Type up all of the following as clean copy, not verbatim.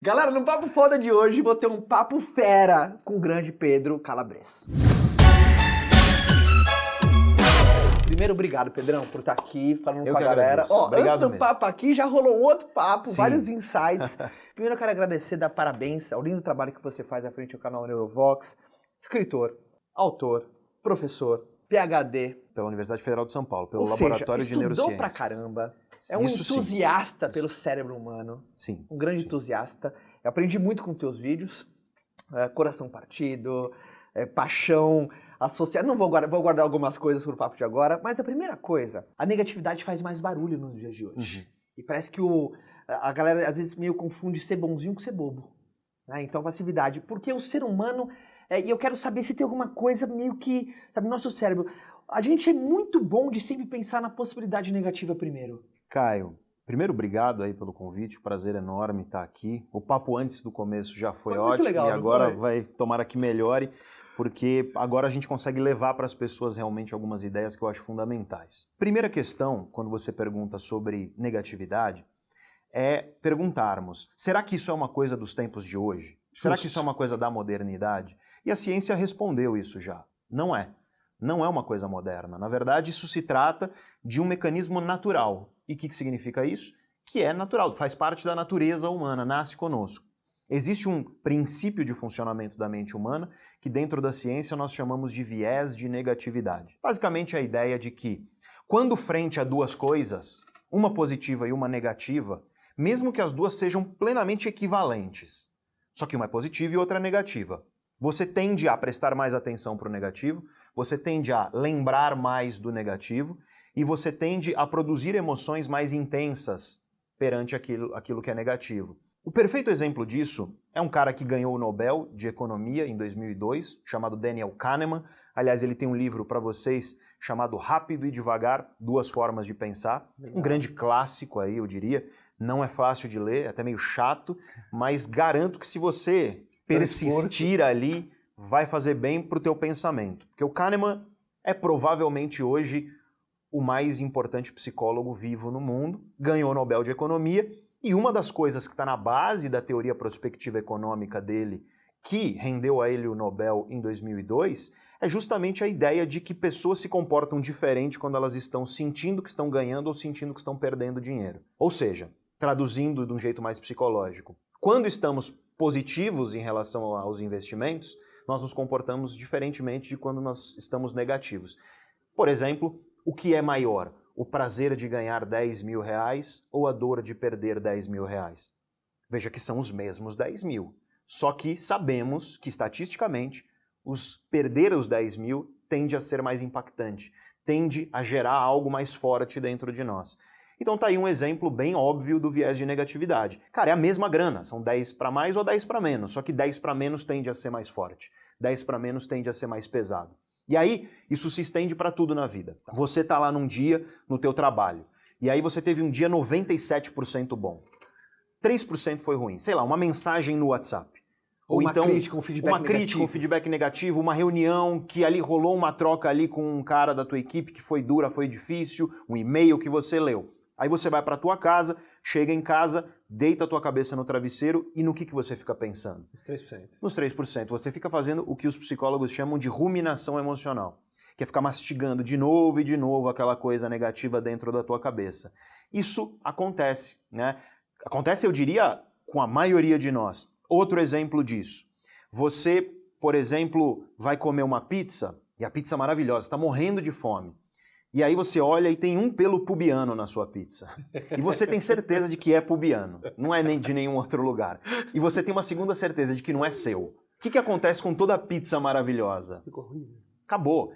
Galera, no Papo Foda de hoje vou ter um papo fera com o grande Pedro Calabres. Primeiro, obrigado, Pedrão, por estar aqui falando Eu com a que galera. agradeço. Ó, Obrigado antes do mesmo. papo aqui, já rolou um outro papo, Sim. vários insights. Primeiro, eu quero agradecer, dar parabéns ao lindo trabalho que você faz à frente do canal Neurovox. Escritor, autor, professor, PhD. Pela Universidade Federal de São Paulo, pelo Ou Laboratório seja, de Neurociências. estudou pra caramba. É um Isso sim. entusiasta pelo cérebro humano. Sim. Um grande Sim. entusiasta. Eu aprendi muito com teus vídeos. Coração partido, paixão associada. Não vou guardar algumas coisas pro papo de agora, mas a primeira coisa, a negatividade faz mais barulho nos dias de hoje. E parece que a galera às vezes meio confunde ser bonzinho com ser bobo. Né? Então, passividade. Porque o ser humano, e eu quero saber se tem alguma coisa meio que, sabe, nosso cérebro. A gente é muito bom de sempre pensar na possibilidade negativa primeiro. Caio, primeiro, obrigado aí pelo convite, prazer enorme estar aqui. O papo antes do começo já foi Foi muito ótimo legal, e não agora foi? vai tomara que melhore, porque agora a gente consegue levar para as pessoas realmente algumas ideias que eu acho fundamentais. Primeira questão, quando você pergunta sobre negatividade, é perguntarmos, será que isso é uma coisa dos tempos de hoje? Será que isso é uma coisa da modernidade? E a ciência respondeu isso já. Não é. Não é uma coisa moderna. Na verdade, isso se trata de um mecanismo natural. E o que significa isso? Que é natural, faz parte da natureza humana, nasce conosco. Existe um princípio de funcionamento da mente humana que dentro da ciência nós chamamos de viés de negatividade. Basicamente a ideia de que, quando frente a duas coisas, uma positiva e uma negativa, mesmo que as duas sejam plenamente equivalentes, só que uma é positiva e outra é negativa, você tende a prestar mais atenção para o negativo, você tende a lembrar mais do negativo e você tende a produzir emoções mais intensas perante aquilo que é negativo. O perfeito exemplo disso é um cara que ganhou o Nobel de Economia em 2002, chamado Daniel Kahneman. Aliás, ele tem um livro para vocês chamado Rápido e Devagar, Duas Formas de Pensar. Legal. Um grande clássico aí, eu diria. Não é fácil de ler, é até meio chato, mas garanto que se você persistir ali, vai fazer bem para o teu pensamento. Porque o Kahneman é provavelmente hoje o mais importante psicólogo vivo no mundo, ganhou o Nobel de Economia, e uma das coisas que está na base da teoria prospectiva econômica dele, que rendeu a ele o Nobel em 2002, é justamente a ideia de que pessoas se comportam diferente quando elas estão sentindo que estão ganhando ou sentindo que estão perdendo dinheiro. Ou seja, traduzindo de um jeito mais psicológico, quando estamos positivos em relação aos investimentos, nós nos comportamos diferentemente de quando nós estamos negativos. Por exemplo, o que é maior? O prazer de ganhar 10 mil reais ou a dor de perder 10 mil reais? Veja que são os mesmos 10 mil. Só que sabemos que, estatisticamente, perder os 10 mil tende a ser mais impactante, tende a gerar algo mais forte dentro de nós. Então tá aí um exemplo bem óbvio do viés de negatividade. Cara, é a mesma grana, são 10 para mais ou 10 para menos, só que 10 para menos tende a ser mais forte, 10 para menos tende a ser mais pesado. E aí, isso se estende para tudo na vida. Você tá lá num dia no teu trabalho, e aí você teve um dia 97% bom. 3% foi ruim. Sei lá, uma mensagem no WhatsApp. Ou então, crítica, um feedback uma negativo. crítica, um feedback negativo, uma reunião que ali rolou uma troca ali com um cara da tua equipe que foi dura, foi difícil, um e-mail que você leu. Aí você vai para tua casa, chega em casa, deita a tua cabeça no travesseiro e no que você fica pensando? Os 3%. Nos 3%. Você fica fazendo o que os psicólogos chamam de ruminação emocional, que é ficar mastigando de novo e de novo aquela coisa negativa dentro da tua cabeça. Isso acontece, né? Acontece, eu diria, com a maioria de nós. Outro exemplo disso. Você, por exemplo, vai comer uma pizza, e a pizza é maravilhosa, está morrendo de fome. E aí você olha e tem um pelo pubiano na sua pizza. E você tem certeza de que é pubiano, não é nem de nenhum outro lugar. E você tem uma segunda certeza de que não é seu. O que acontece com toda a pizza maravilhosa? Ficou horrível. Acabou.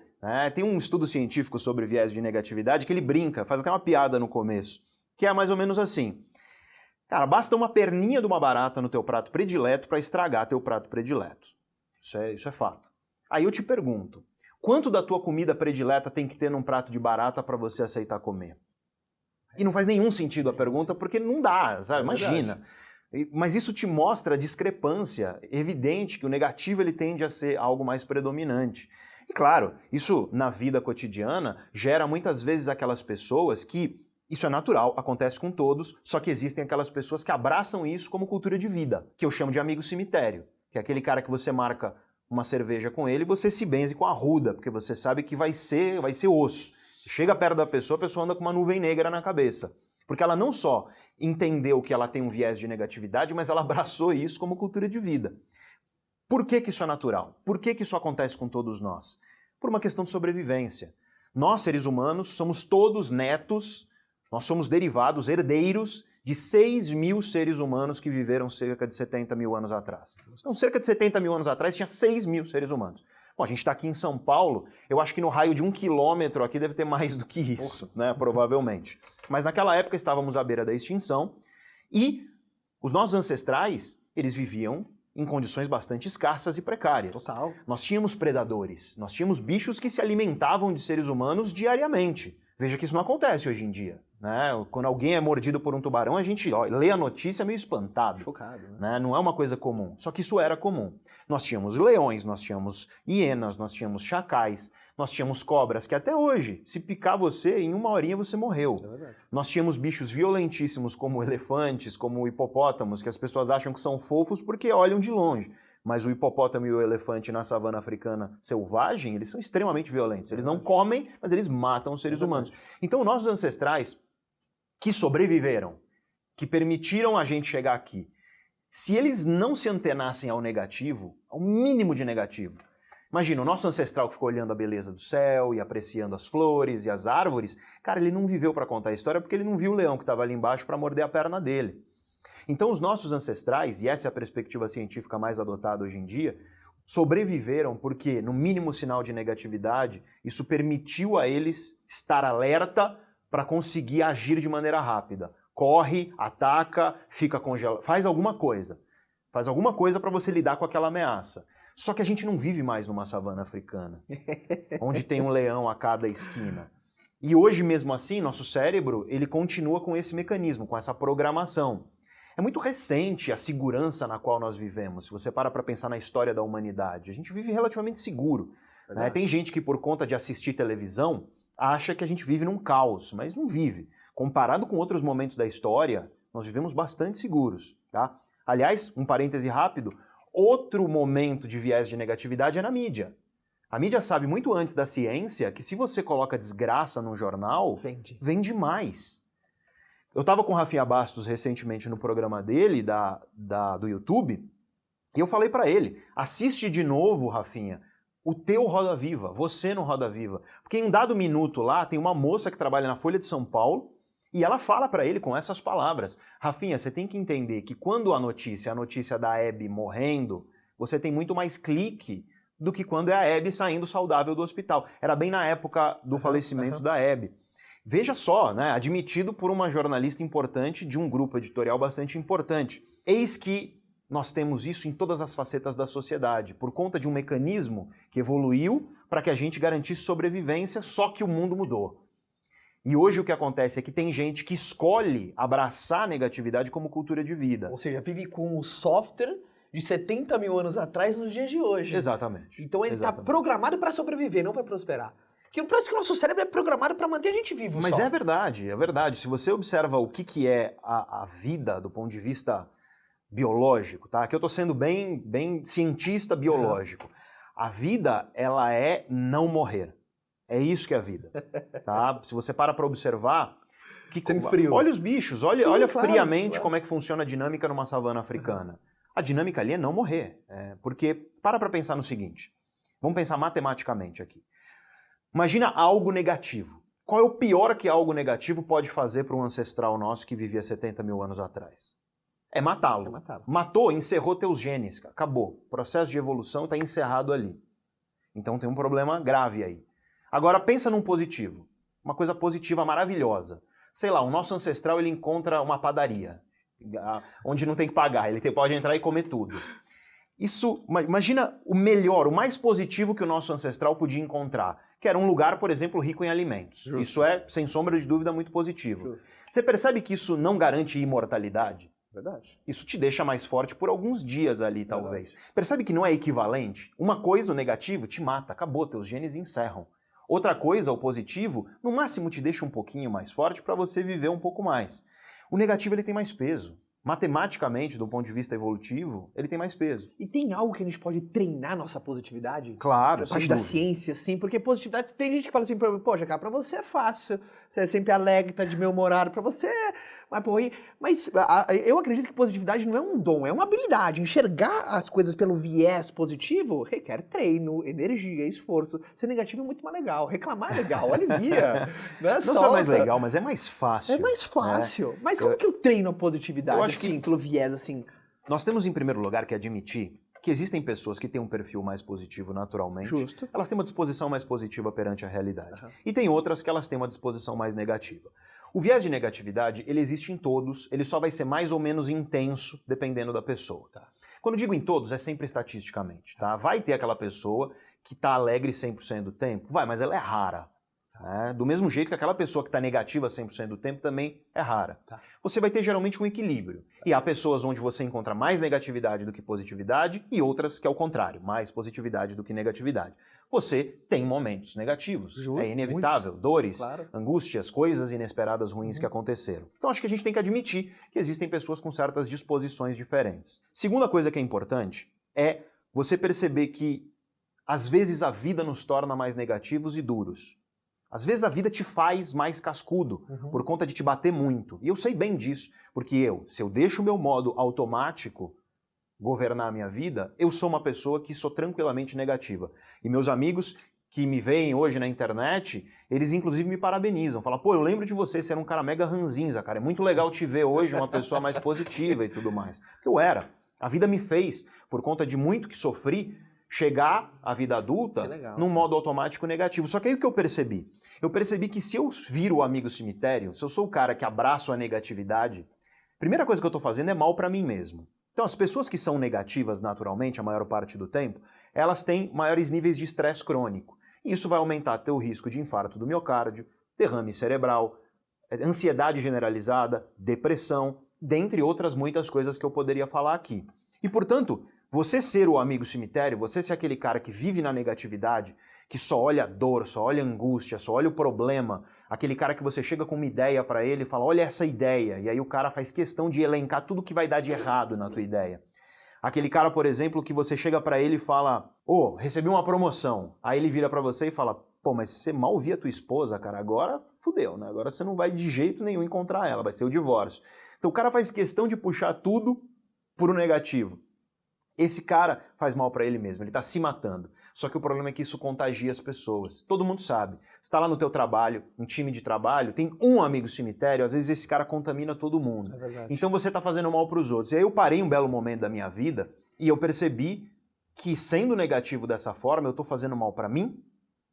Tem um estudo científico sobre viés de negatividade que ele brinca, faz até uma piada no começo, que é mais ou menos assim. Cara, basta uma perninha de uma barata no teu prato predileto para estragar teu prato predileto. Isso é fato. Aí eu te pergunto, quanto da tua comida predileta tem que ter num prato de barata para você aceitar comer? E não faz nenhum sentido a pergunta, porque não dá, sabe? Imagina. Mas isso te mostra a discrepância evidente que o negativo ele tende a ser algo mais predominante. E claro, isso na vida cotidiana gera muitas vezes aquelas pessoas que Isso é natural, acontece com todos, só que existem aquelas pessoas que abraçam isso como cultura de vida, que eu chamo de amigo cemitério, que é aquele cara que você marca uma cerveja com ele e você se benze com a arruda, porque você sabe que vai ser osso. Você chega perto da pessoa, a pessoa anda com uma nuvem negra na cabeça. Porque ela não só entendeu que ela tem um viés de negatividade, mas ela abraçou isso como cultura de vida. Por que isso é natural? Por que isso acontece com todos nós? Por uma questão de sobrevivência. Nós, seres humanos, somos todos netos, nós somos derivados, herdeiros de 6 mil seres humanos que viveram cerca de 70 mil anos atrás. Então, cerca de 70 mil anos atrás, tinha 6 mil seres humanos. Bom, a gente está aqui em São Paulo, eu acho que no raio de 1 quilômetro aqui deve ter mais do que isso, né? Provavelmente. Mas naquela época estávamos à beira da extinção e os nossos ancestrais, eles viviam em condições bastante escassas e precárias. Total. Nós tínhamos predadores, nós tínhamos bichos que se alimentavam de seres humanos diariamente. Veja que isso não acontece hoje em dia, né? Quando alguém é mordido por um tubarão, a gente lê a notícia meio espantado. Chocado, Né? Não é uma coisa comum. Só que isso era comum. Nós tínhamos leões, nós tínhamos hienas, nós tínhamos chacais, nós tínhamos cobras, que até hoje, se picar você, em 1 horinha você morreu. É verdade. Nós tínhamos bichos violentíssimos como elefantes, como hipopótamos, que as pessoas acham que são fofos porque olham de longe. Mas o hipopótamo e o elefante na savana africana selvagem, eles são extremamente violentos. Eles não comem, mas eles matam os seres humanos. Então, nossos ancestrais que sobreviveram, que permitiram a gente chegar aqui, se eles não se antenassem ao negativo, ao mínimo de negativo, imagina, o nosso ancestral que ficou olhando a beleza do céu e apreciando as flores e as árvores, cara, ele não viveu para contar a história porque ele não viu o leão que estava ali embaixo para morder a perna dele. Então os nossos ancestrais, e essa é a perspectiva científica mais adotada hoje em dia, sobreviveram porque, no mínimo sinal de negatividade, isso permitiu a eles estar alerta para conseguir agir de maneira rápida. Corre, ataca, fica congelado, faz alguma coisa. Faz alguma coisa para você lidar com aquela ameaça. Só que a gente não vive mais numa savana africana, onde tem um leão a cada esquina. E hoje, mesmo assim, nosso cérebro, ele continua com esse mecanismo, com essa programação. É muito recente a segurança na qual nós vivemos. Se você para pensar na história da humanidade, a gente vive relativamente seguro. Né? Tem gente que, por conta de assistir televisão, acha que a gente vive num caos, mas não vive. Comparado com outros momentos da história, nós vivemos bastante seguros. Tá? Aliás, um parêntese rápido, outro momento de viés de negatividade é na mídia. A mídia sabe muito antes da ciência que se você coloca desgraça num jornal, vende mais. Eu estava com o Rafinha Bastos recentemente no programa dele, do YouTube, e eu falei para ele, assiste de novo, Rafinha, o teu Roda Viva, você no Roda Viva. Porque em um dado minuto lá, tem uma moça que trabalha na Folha de São Paulo, e ela fala para ele com essas palavras, Rafinha, você tem que entender que quando a notícia da Hebe morrendo, você tem muito mais clique do que quando é a Hebe saindo saudável do hospital. Era bem na época do falecimento da Hebe. Veja só, né, admitido por uma jornalista importante de um grupo editorial bastante importante. Eis que nós temos isso em todas as facetas da sociedade, por conta de um mecanismo que evoluiu para que a gente garantisse sobrevivência, só que o mundo mudou. E hoje o que acontece é que tem gente que escolhe abraçar a negatividade como cultura de vida. Ou seja, vive com o software de 70 mil anos atrás nos dias de hoje. Exatamente. Então ele está programado para sobreviver, não para prosperar. Porque parece que o nosso cérebro é programado para manter a gente vivo. Mas é verdade, é verdade. Se você observa o que é a vida do ponto de vista biológico, tá? Aqui eu estou sendo bem cientista biológico. A vida, ela é não morrer. É isso que é a vida. Tá? Se você para observar... frio. Olha os bichos, olha friamente como é que funciona a dinâmica numa savana africana. A dinâmica ali é não morrer. Porque, para pensar no seguinte, vamos pensar matematicamente aqui. Imagina algo negativo. Qual é o pior que algo negativo pode fazer para um ancestral nosso que vivia 70 mil anos atrás? É matá-lo. Matou, encerrou teus genes. Acabou. O processo de evolução está encerrado ali. Então tem um problema grave aí. Agora pensa num positivo. Uma coisa positiva maravilhosa. Sei lá, o nosso ancestral ele encontra uma padaria, onde não tem que pagar. Ele pode entrar e comer tudo. Isso, imagina o melhor, o mais positivo que o nosso ancestral podia encontrar, que era um lugar, por exemplo, rico em alimentos. Justo. Isso é, sem sombra de dúvida, muito positivo. Justo. Você percebe que isso não garante imortalidade? Verdade. Isso te deixa mais forte por alguns dias ali, talvez. Percebe que não é equivalente? Uma coisa, o negativo, te mata, acabou, teus genes encerram. Outra coisa, o positivo, no máximo te deixa um pouquinho mais forte para você viver um pouco mais. O negativo ele tem mais peso. Matematicamente, do ponto de vista evolutivo, ele tem mais peso. E tem algo que a gente pode treinar nossa positividade? Claro, A sem parte da dúvida. ciência, assim, porque positividade, tem gente que fala assim, poxa, cara, pra você é fácil, você é sempre alegre, tá de bem-humorado, pra você mas, pô, eu acredito que positividade não é um dom, é uma habilidade. Enxergar as coisas pelo viés positivo requer treino, energia, esforço. Ser negativo é muito mais legal, reclamar é legal, alivia. Não só é mais legal, mas é mais fácil. É mais fácil. Mas como que eu treino a positividade, Eu acho assim, pelo viés, assim? Nós temos, em primeiro lugar, que admitir que existem pessoas que têm um perfil mais positivo naturalmente. Justo. Elas têm uma disposição mais positiva perante a realidade. Uhum. E tem outras que elas têm uma disposição mais negativa. O viés de negatividade, ele existe em todos, ele só vai ser mais ou menos intenso dependendo da pessoa. Tá. Quando eu digo em todos, é sempre estatisticamente. Tá? Vai ter aquela pessoa que está alegre 100% do tempo? Vai, mas ela é rara. Do mesmo jeito que aquela pessoa que está negativa 100% do tempo também é rara. Tá. Você vai ter geralmente um equilíbrio. E há pessoas onde você encontra mais negatividade do que positividade e outras que é o contrário, mais positividade do que negatividade. Você tem momentos negativos, Justo, é inevitável, muitos. dores, Claro. angústias, coisas inesperadas ruins que aconteceram. Então acho que a gente tem que admitir que existem pessoas com certas disposições diferentes. Segunda coisa que é importante é você perceber que às vezes a vida nos torna mais negativos e duros. Às vezes a vida te faz mais cascudo, por conta de te bater muito. E eu sei bem disso, porque se eu deixo o meu modo automático governar a minha vida, eu sou uma pessoa que sou tranquilamente negativa. E meus amigos que me veem hoje na internet, eles inclusive me parabenizam. Falam, pô, eu lembro de você ser um cara mega ranzinza, cara. É muito legal te ver hoje uma pessoa mais positiva e tudo mais. Porque eu era. A vida me fez, por conta de muito que sofri, chegar à vida adulta num modo automático negativo. Só que aí o que eu percebi? Eu percebi que se eu viro o amigo cemitério, se eu sou o cara que abraço a negatividade, a primeira coisa que eu estou fazendo é mal para mim mesmo. Então as pessoas que são negativas naturalmente, a maior parte do tempo, elas têm maiores níveis de estresse crônico. E isso vai aumentar teu risco de infarto do miocárdio, derrame cerebral, ansiedade generalizada, depressão, dentre outras muitas coisas que eu poderia falar aqui. E portanto, você ser o amigo cemitério, você ser aquele cara que vive na negatividade, que só olha a dor, só olha a angústia, só olha o problema, aquele cara que você chega com uma ideia para ele e fala, olha essa ideia, e aí o cara faz questão de elencar tudo que vai dar de errado na tua ideia. Aquele cara, por exemplo, que você chega para ele e fala, recebi uma promoção, aí ele vira para você e fala, pô, mas você mal via tua esposa, cara, agora fudeu, né? Agora você não vai de jeito nenhum encontrar ela, vai ser o divórcio. Então o cara faz questão de puxar tudo pro negativo. Esse cara faz mal para ele mesmo, ele está se matando. Só que o problema é que isso contagia as pessoas. Todo mundo sabe. Você está lá no teu trabalho, um time de trabalho, tem um amigo cemitério, às vezes esse cara contamina todo mundo. É verdade. Então você está fazendo mal para os outros. E aí eu parei um belo momento da minha vida e eu percebi que sendo negativo dessa forma, eu estou fazendo mal para mim,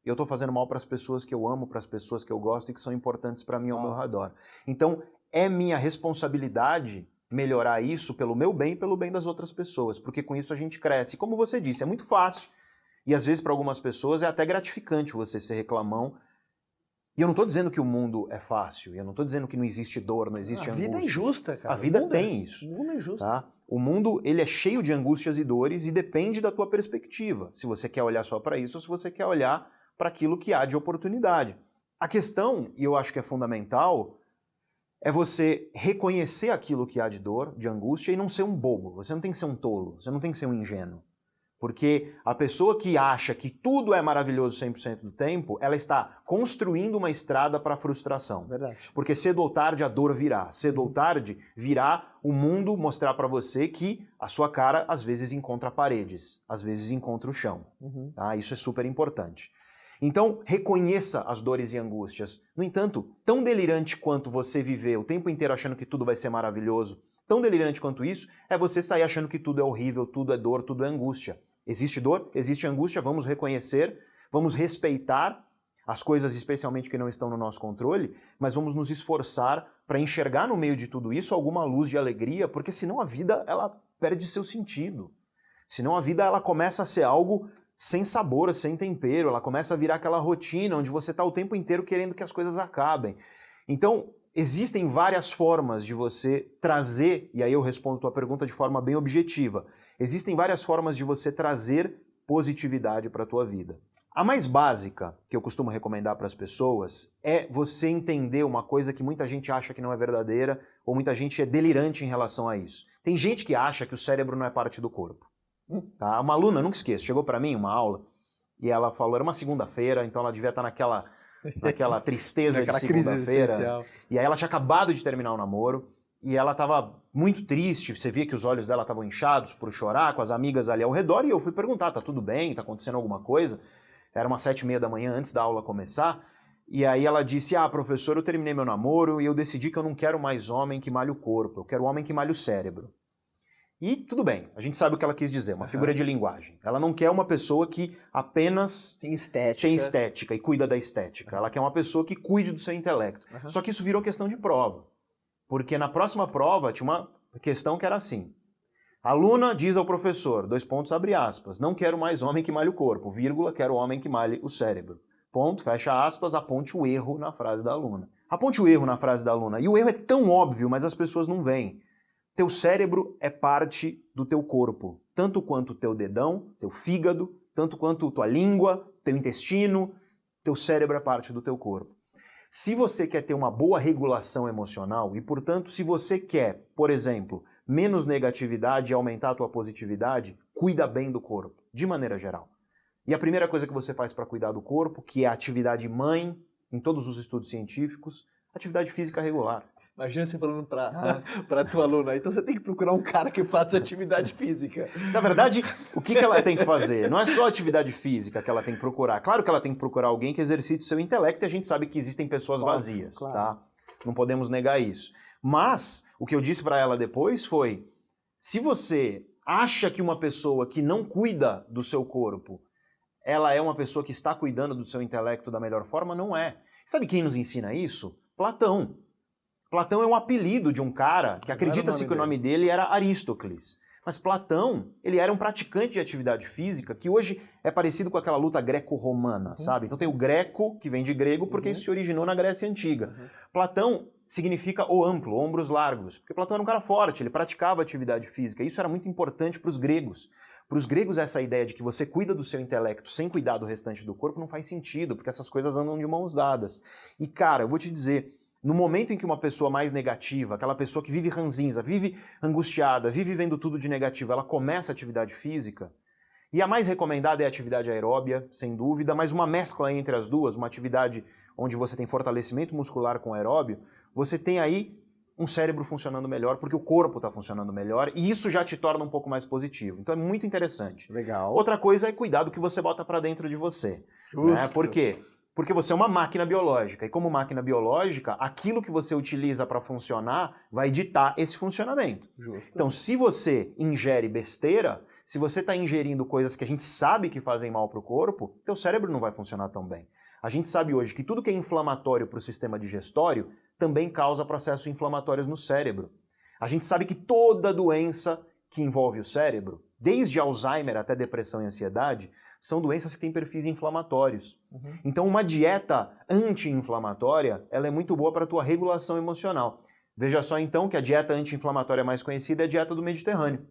eu estou fazendo mal para as pessoas que eu amo, para as pessoas que eu gosto e que são importantes para mim ao meu redor. Então é minha responsabilidade melhorar isso pelo meu bem e pelo bem das outras pessoas, porque com isso a gente cresce. E como você disse, é muito fácil e às vezes para algumas pessoas é até gratificante você ser reclamão. E eu não estou dizendo que o mundo é fácil, eu não estou dizendo que não existe dor, não existe angústia. A vida é injusta, cara. A vida tem isso. O mundo é injusto. Tá? O mundo ele é cheio de angústias e dores e depende da tua perspectiva, se você quer olhar só para isso ou se você quer olhar para aquilo que há de oportunidade. A questão, e eu acho que é fundamental, é você reconhecer aquilo que há de dor, de angústia, e não ser um bobo. Você não tem que ser um tolo, você não tem que ser um ingênuo. Porque a pessoa que acha que tudo é maravilhoso 100% do tempo, ela está construindo uma estrada para a frustração. Verdade. Porque cedo ou tarde a dor virá. Cedo ou tarde virá o mundo mostrar para você que a sua cara às vezes encontra paredes, às vezes encontra o chão. Tá? Isso é super importante. Então, reconheça as dores e angústias. No entanto, tão delirante quanto você viver o tempo inteiro achando que tudo vai ser maravilhoso, tão delirante quanto isso, é você sair achando que tudo é horrível, tudo é dor, tudo é angústia. Existe dor, existe angústia, vamos reconhecer, vamos respeitar as coisas especialmente que não estão no nosso controle, mas vamos nos esforçar para enxergar no meio de tudo isso alguma luz de alegria, porque senão a vida ela perde seu sentido. Senão a vida ela começa a ser algo sem sabor, sem tempero, ela começa a virar aquela rotina onde você está o tempo inteiro querendo que as coisas acabem. Então, existem várias formas de você trazer, e aí eu respondo a tua pergunta de forma bem objetiva, existem várias formas de você trazer positividade para a tua vida. A mais básica que eu costumo recomendar para as pessoas é você entender uma coisa que muita gente acha que não é verdadeira ou muita gente é delirante em relação a isso. Tem gente que acha que o cérebro não é parte do corpo. Tá? Uma aluna, nunca esqueço, chegou para mim uma aula e ela falou, era uma segunda-feira, então ela devia estar naquela tristeza de segunda-feira. E aí ela tinha acabado de terminar o namoro e ela estava muito triste, você via que os olhos dela estavam inchados por chorar, com as amigas ali ao redor, e eu fui perguntar, tá tudo bem? Tá acontecendo alguma coisa? Era umas 7h30 da manhã, antes da aula começar, e aí ela disse, professor, eu terminei meu namoro e eu decidi que eu não quero mais homem que malhe o corpo, eu quero homem que malhe o cérebro. E tudo bem, a gente sabe o que ela quis dizer, uma figura de linguagem. Ela não quer uma pessoa que apenas tem estética e cuida da estética. Ela quer uma pessoa que cuide do seu intelecto. Só que isso virou questão de prova. Porque na próxima prova tinha uma questão que era assim. Aluna diz ao professor, abre aspas, não quero mais homem que malhe o corpo, vírgula, quero homem que malhe o cérebro. Ponto, fecha aspas, aponte o erro na frase da aluna. Aponte o erro na frase da aluna. E o erro é tão óbvio, mas as pessoas não veem. Teu cérebro é parte do teu corpo, tanto quanto o teu dedão, teu fígado, tanto quanto tua língua, teu intestino, teu cérebro é parte do teu corpo. Se você quer ter uma boa regulação emocional e, portanto, se você quer, por exemplo, menos negatividade e aumentar a tua positividade, cuida bem do corpo, de maneira geral. E a primeira coisa que você faz para cuidar do corpo, que é a atividade mãe, em todos os estudos científicos, atividade física regular. Imagina você falando pra tua aluna, então você tem que procurar um cara que faça atividade física. Na verdade, o que ela tem que fazer? Não é só atividade física que ela tem que procurar. Claro que ela tem que procurar alguém que exercite o seu intelecto e a gente sabe que existem pessoas vazias, claro. Tá? Não podemos negar isso. Mas, o que eu disse para ela depois foi, se você acha que uma pessoa que não cuida do seu corpo, ela é uma pessoa que está cuidando do seu intelecto da melhor forma, não é. Sabe quem nos ensina isso? Platão. Platão é um apelido de um cara que acredita-se que o nome dele era Aristócles. Mas Platão, ele era um praticante de atividade física que hoje é parecido com aquela luta greco-romana, sabe? Então tem o greco, que vem de grego, porque isso se originou na Grécia Antiga. Platão significa o amplo, ombros largos, porque Platão era um cara forte, ele praticava atividade física. Isso era muito importante para os gregos. Para os gregos, essa ideia de que você cuida do seu intelecto sem cuidar do restante do corpo não faz sentido, porque essas coisas andam de mãos dadas. E, cara, eu vou te dizer, no momento em que uma pessoa mais negativa, aquela pessoa que vive ranzinza, vive angustiada, vive vendo tudo de negativo, ela começa a atividade física, e a mais recomendada é a atividade aeróbia, sem dúvida, mas uma mescla entre as duas, uma atividade onde você tem fortalecimento muscular com aeróbio, você tem aí um cérebro funcionando melhor, porque o corpo está funcionando melhor, e isso já te torna um pouco mais positivo. Então é muito interessante. Legal. Outra coisa é cuidar do que você bota para dentro de você. Justo. Né? Por quê? Porque você é uma máquina biológica, e como máquina biológica, aquilo que você utiliza para funcionar vai ditar esse funcionamento. Justo. Então, se você ingere besteira, se você está ingerindo coisas que a gente sabe que fazem mal para o corpo, teu cérebro não vai funcionar tão bem. A gente sabe hoje que tudo que é inflamatório para o sistema digestório também causa processos inflamatórios no cérebro. A gente sabe que toda doença que envolve o cérebro, desde Alzheimer até depressão e ansiedade, são doenças que têm perfis inflamatórios. Então uma dieta anti-inflamatória, ela é muito boa para a tua regulação emocional. Veja só então que a dieta anti-inflamatória mais conhecida é a dieta do Mediterrâneo.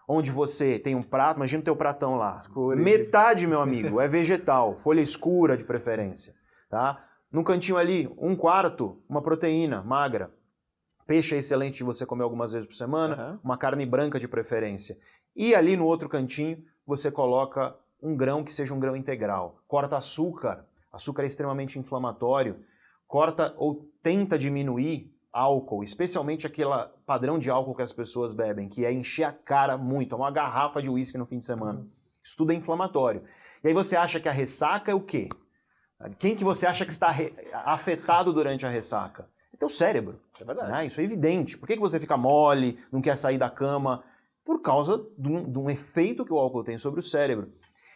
Onde você tem um prato, imagina o teu pratão lá. Escuro. Metade, meu amigo, é vegetal, folha escura de preferência. Tá? Num cantinho ali, 1/4, uma proteína magra. Peixe é excelente de você comer algumas vezes por semana, uma carne branca de preferência. E ali no outro cantinho, você coloca um grão que seja um grão integral. Corta açúcar. Açúcar é extremamente inflamatório. Corta ou tenta diminuir álcool, especialmente aquele padrão de álcool que as pessoas bebem, que é encher a cara muito, uma garrafa de uísque no fim de semana. Isso tudo é inflamatório. E aí você acha que a ressaca é o quê? Quem que você acha que está afetado durante a ressaca? É teu cérebro. É verdade. Né? Isso é evidente. Por que você fica mole, não quer sair da cama? Por causa de um efeito que o álcool tem sobre o cérebro.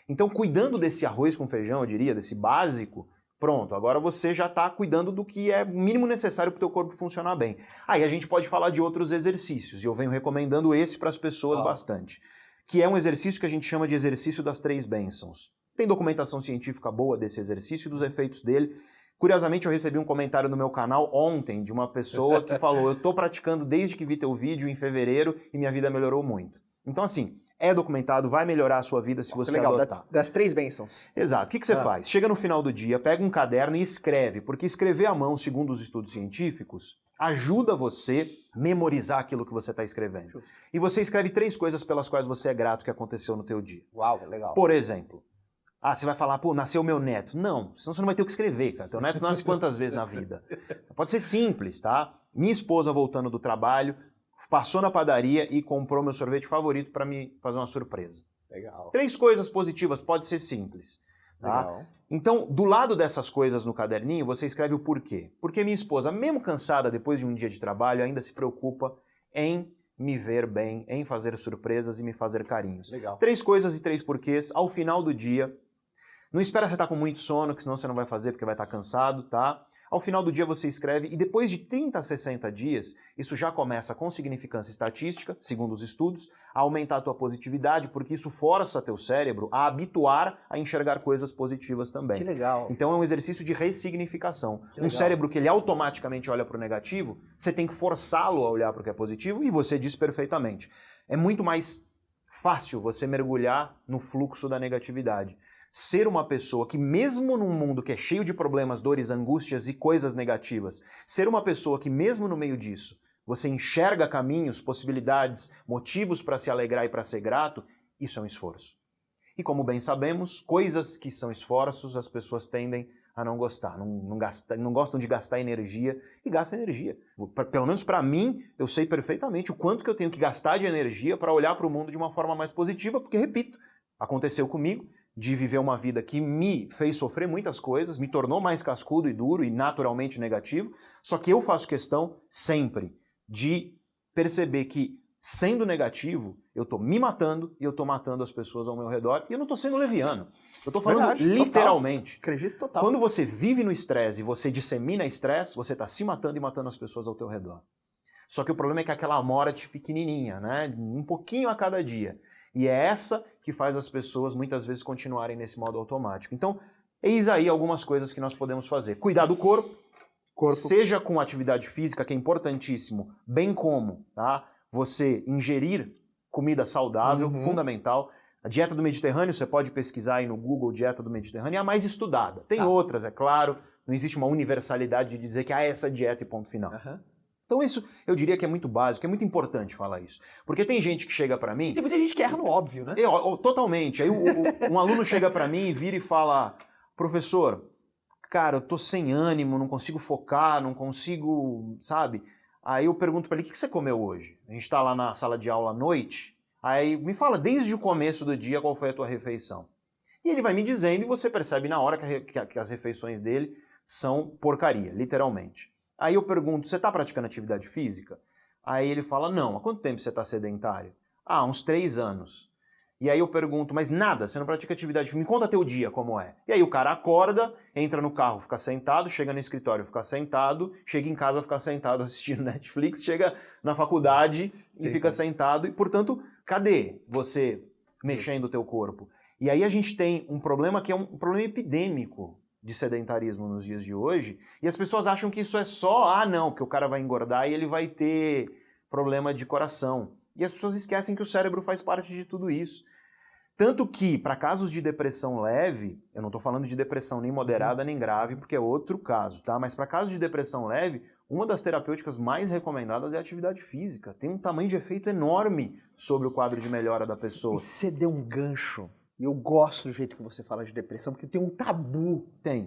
Então, cuidando desse arroz com feijão, eu diria, desse básico, pronto, agora você já está cuidando do que é mínimo necessário para o teu corpo funcionar bem. Aí a gente pode falar de outros exercícios, e eu venho recomendando esse para as pessoas bastante, que é um exercício que a gente chama de exercício das 3 bênçãos. Tem documentação científica boa desse exercício e dos efeitos dele. Curiosamente, eu recebi um comentário no meu canal ontem de uma pessoa que falou: eu estou praticando desde que vi teu vídeo em fevereiro e minha vida melhorou muito. Então, assim, é documentado, vai melhorar a sua vida se você legal, adotar. das 3 bênçãos. Exato. O que você faz? Chega no final do dia, pega um caderno e escreve, porque escrever à mão, segundo os estudos científicos, ajuda você a memorizar aquilo que você está escrevendo. Justo. E você escreve 3 coisas pelas quais você é grato que aconteceu no teu dia. Uau, legal. Por exemplo, você vai falar, pô, nasceu meu neto. Não, senão você não vai ter o que escrever, cara. Teu neto nasce quantas vezes na vida? Pode ser simples, tá? Minha esposa voltando do trabalho, passou na padaria e comprou meu sorvete favorito para me fazer uma surpresa. Legal. 3 coisas positivas, pode ser simples. Tá? Legal. Então, do lado dessas coisas no caderninho, você escreve o porquê. Porque minha esposa, mesmo cansada depois de um dia de trabalho, ainda se preocupa em me ver bem, em fazer surpresas e me fazer carinhos. Legal. 3 coisas e 3 porquês. Ao final do dia, não espera você estar com muito sono, que senão você não vai fazer porque vai estar cansado, tá? Ao final do dia você escreve e depois de 30 a 60 dias, isso já começa com significância estatística, segundo os estudos, a aumentar a tua positividade, porque isso força teu cérebro a habituar a enxergar coisas positivas também. Que legal. Então é um exercício de ressignificação. Que Um legal. cérebro que ele automaticamente olha para o negativo, você tem que forçá-lo a olhar para o que é positivo e você diz perfeitamente. É muito mais fácil você mergulhar no fluxo da negatividade. Ser uma pessoa que, mesmo num mundo que é cheio de problemas, dores, angústias e coisas negativas, ser uma pessoa que, mesmo no meio disso, você enxerga caminhos, possibilidades, motivos para se alegrar e para ser grato, isso é um esforço. E como bem sabemos, coisas que são esforços, as pessoas tendem a não gostar, não gostam de gastar energia e gastam energia. Pelo menos para mim, eu sei perfeitamente o quanto que eu tenho que gastar de energia para olhar para o mundo de uma forma mais positiva, porque, repito, aconteceu comigo, de viver uma vida que me fez sofrer muitas coisas, me tornou mais cascudo e duro e naturalmente negativo, só que eu faço questão sempre de perceber que, sendo negativo, eu estou me matando e eu estou matando as pessoas ao meu redor e eu não estou sendo leviano. Eu estou falando Verdade, literalmente. total. Acredito total. Quando você vive no estresse e você dissemina estresse, você está se matando e matando as pessoas ao teu redor. Só que o problema é que aquela morte pequenininha, né? Um pouquinho a cada dia. E é essa que faz as pessoas muitas vezes continuarem nesse modo automático. Então, eis aí algumas coisas que nós podemos fazer. Cuidar do corpo, seja com atividade física, que é importantíssimo, bem como você ingerir comida saudável, fundamental. A dieta do Mediterrâneo, você pode pesquisar aí no Google, dieta do Mediterrâneo, é a mais estudada. Tem outras, é claro, não existe uma universalidade de dizer que essa dieta e ponto final. Então isso, eu diria que é muito básico, é muito importante falar isso. Porque tem gente que chega pra mim... Tem muita gente que erra no óbvio, né? Totalmente. Aí um aluno chega pra mim e vira e fala, professor, cara, eu tô sem ânimo, não consigo focar, não consigo, sabe? Aí eu pergunto pra ele, o que você comeu hoje? A gente tá lá na sala de aula à noite, aí me fala desde o começo do dia qual foi a tua refeição. E ele vai me dizendo e você percebe na hora que as refeições dele são porcaria, literalmente. Aí eu pergunto, você está praticando atividade física? Aí ele fala, não. Há quanto tempo você está sedentário? Uns 3 anos. E aí eu pergunto, mas nada, você não pratica atividade física? Me conta teu dia como é. E aí o cara acorda, entra no carro, fica sentado, chega no escritório, fica sentado, chega em casa, fica sentado assistindo Netflix, chega na faculdade e fica sentado. E, portanto, cadê você mexendo o teu corpo? E aí a gente tem um problema que é um problema epidêmico de sedentarismo nos dias de hoje, e as pessoas acham que isso é só, não, que o cara vai engordar e ele vai ter problema de coração. E as pessoas esquecem que o cérebro faz parte de tudo isso. Tanto que, para casos de depressão leve, eu não estou falando de depressão nem moderada nem grave, porque é outro caso, tá? Mas para casos de depressão leve, uma das terapêuticas mais recomendadas é a atividade física. Tem um tamanho de efeito enorme sobre o quadro de melhora da pessoa. E você deu um gancho. E eu gosto do jeito que você fala de depressão, porque tem um tabu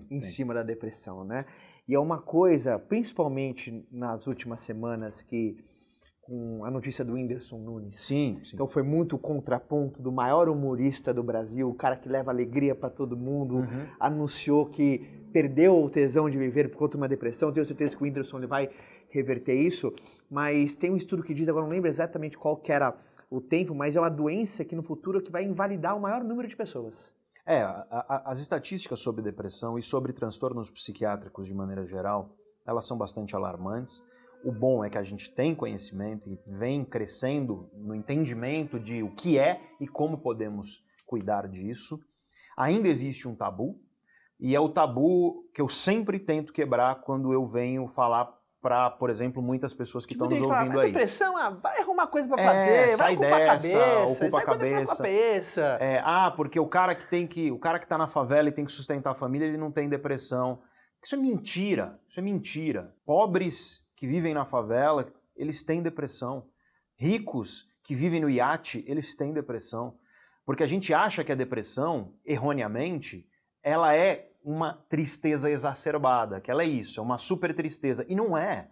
em cima da depressão, né? E é uma coisa, principalmente nas últimas semanas, que com a notícia do Whindersson Nunes. Sim. Então foi muito o contraponto do maior humorista do Brasil, o cara que leva alegria para todo mundo, anunciou que perdeu o tesão de viver por conta de uma depressão. Tenho certeza que o Whindersson ele vai reverter isso, mas tem um estudo que diz, agora não lembro exatamente qual que era o tempo, mas é uma doença que no futuro que vai invalidar o maior número de pessoas. As estatísticas sobre depressão e sobre transtornos psiquiátricos de maneira geral, elas são bastante alarmantes. O bom é que a gente tem conhecimento e vem crescendo no entendimento de o que é e como podemos cuidar disso. Ainda existe um tabu, e é o tabu que eu sempre tento quebrar quando eu venho falar para, por exemplo, muitas pessoas que estão nos muita gente ouvindo fala, aí. Depressão, vai arrumar coisa pra fazer, vai sai ocupar a dessa, cabeça, ocupa a sai coisa pra cabeça. Porque o cara que tá na favela e tem que sustentar a família, ele não tem depressão. Isso é mentira, isso é mentira. Pobres que vivem na favela, eles têm depressão. Ricos que vivem no iate, eles têm depressão. Porque a gente acha que a depressão, erroneamente, ela é uma tristeza exacerbada, que ela é isso, é uma super tristeza. E não é,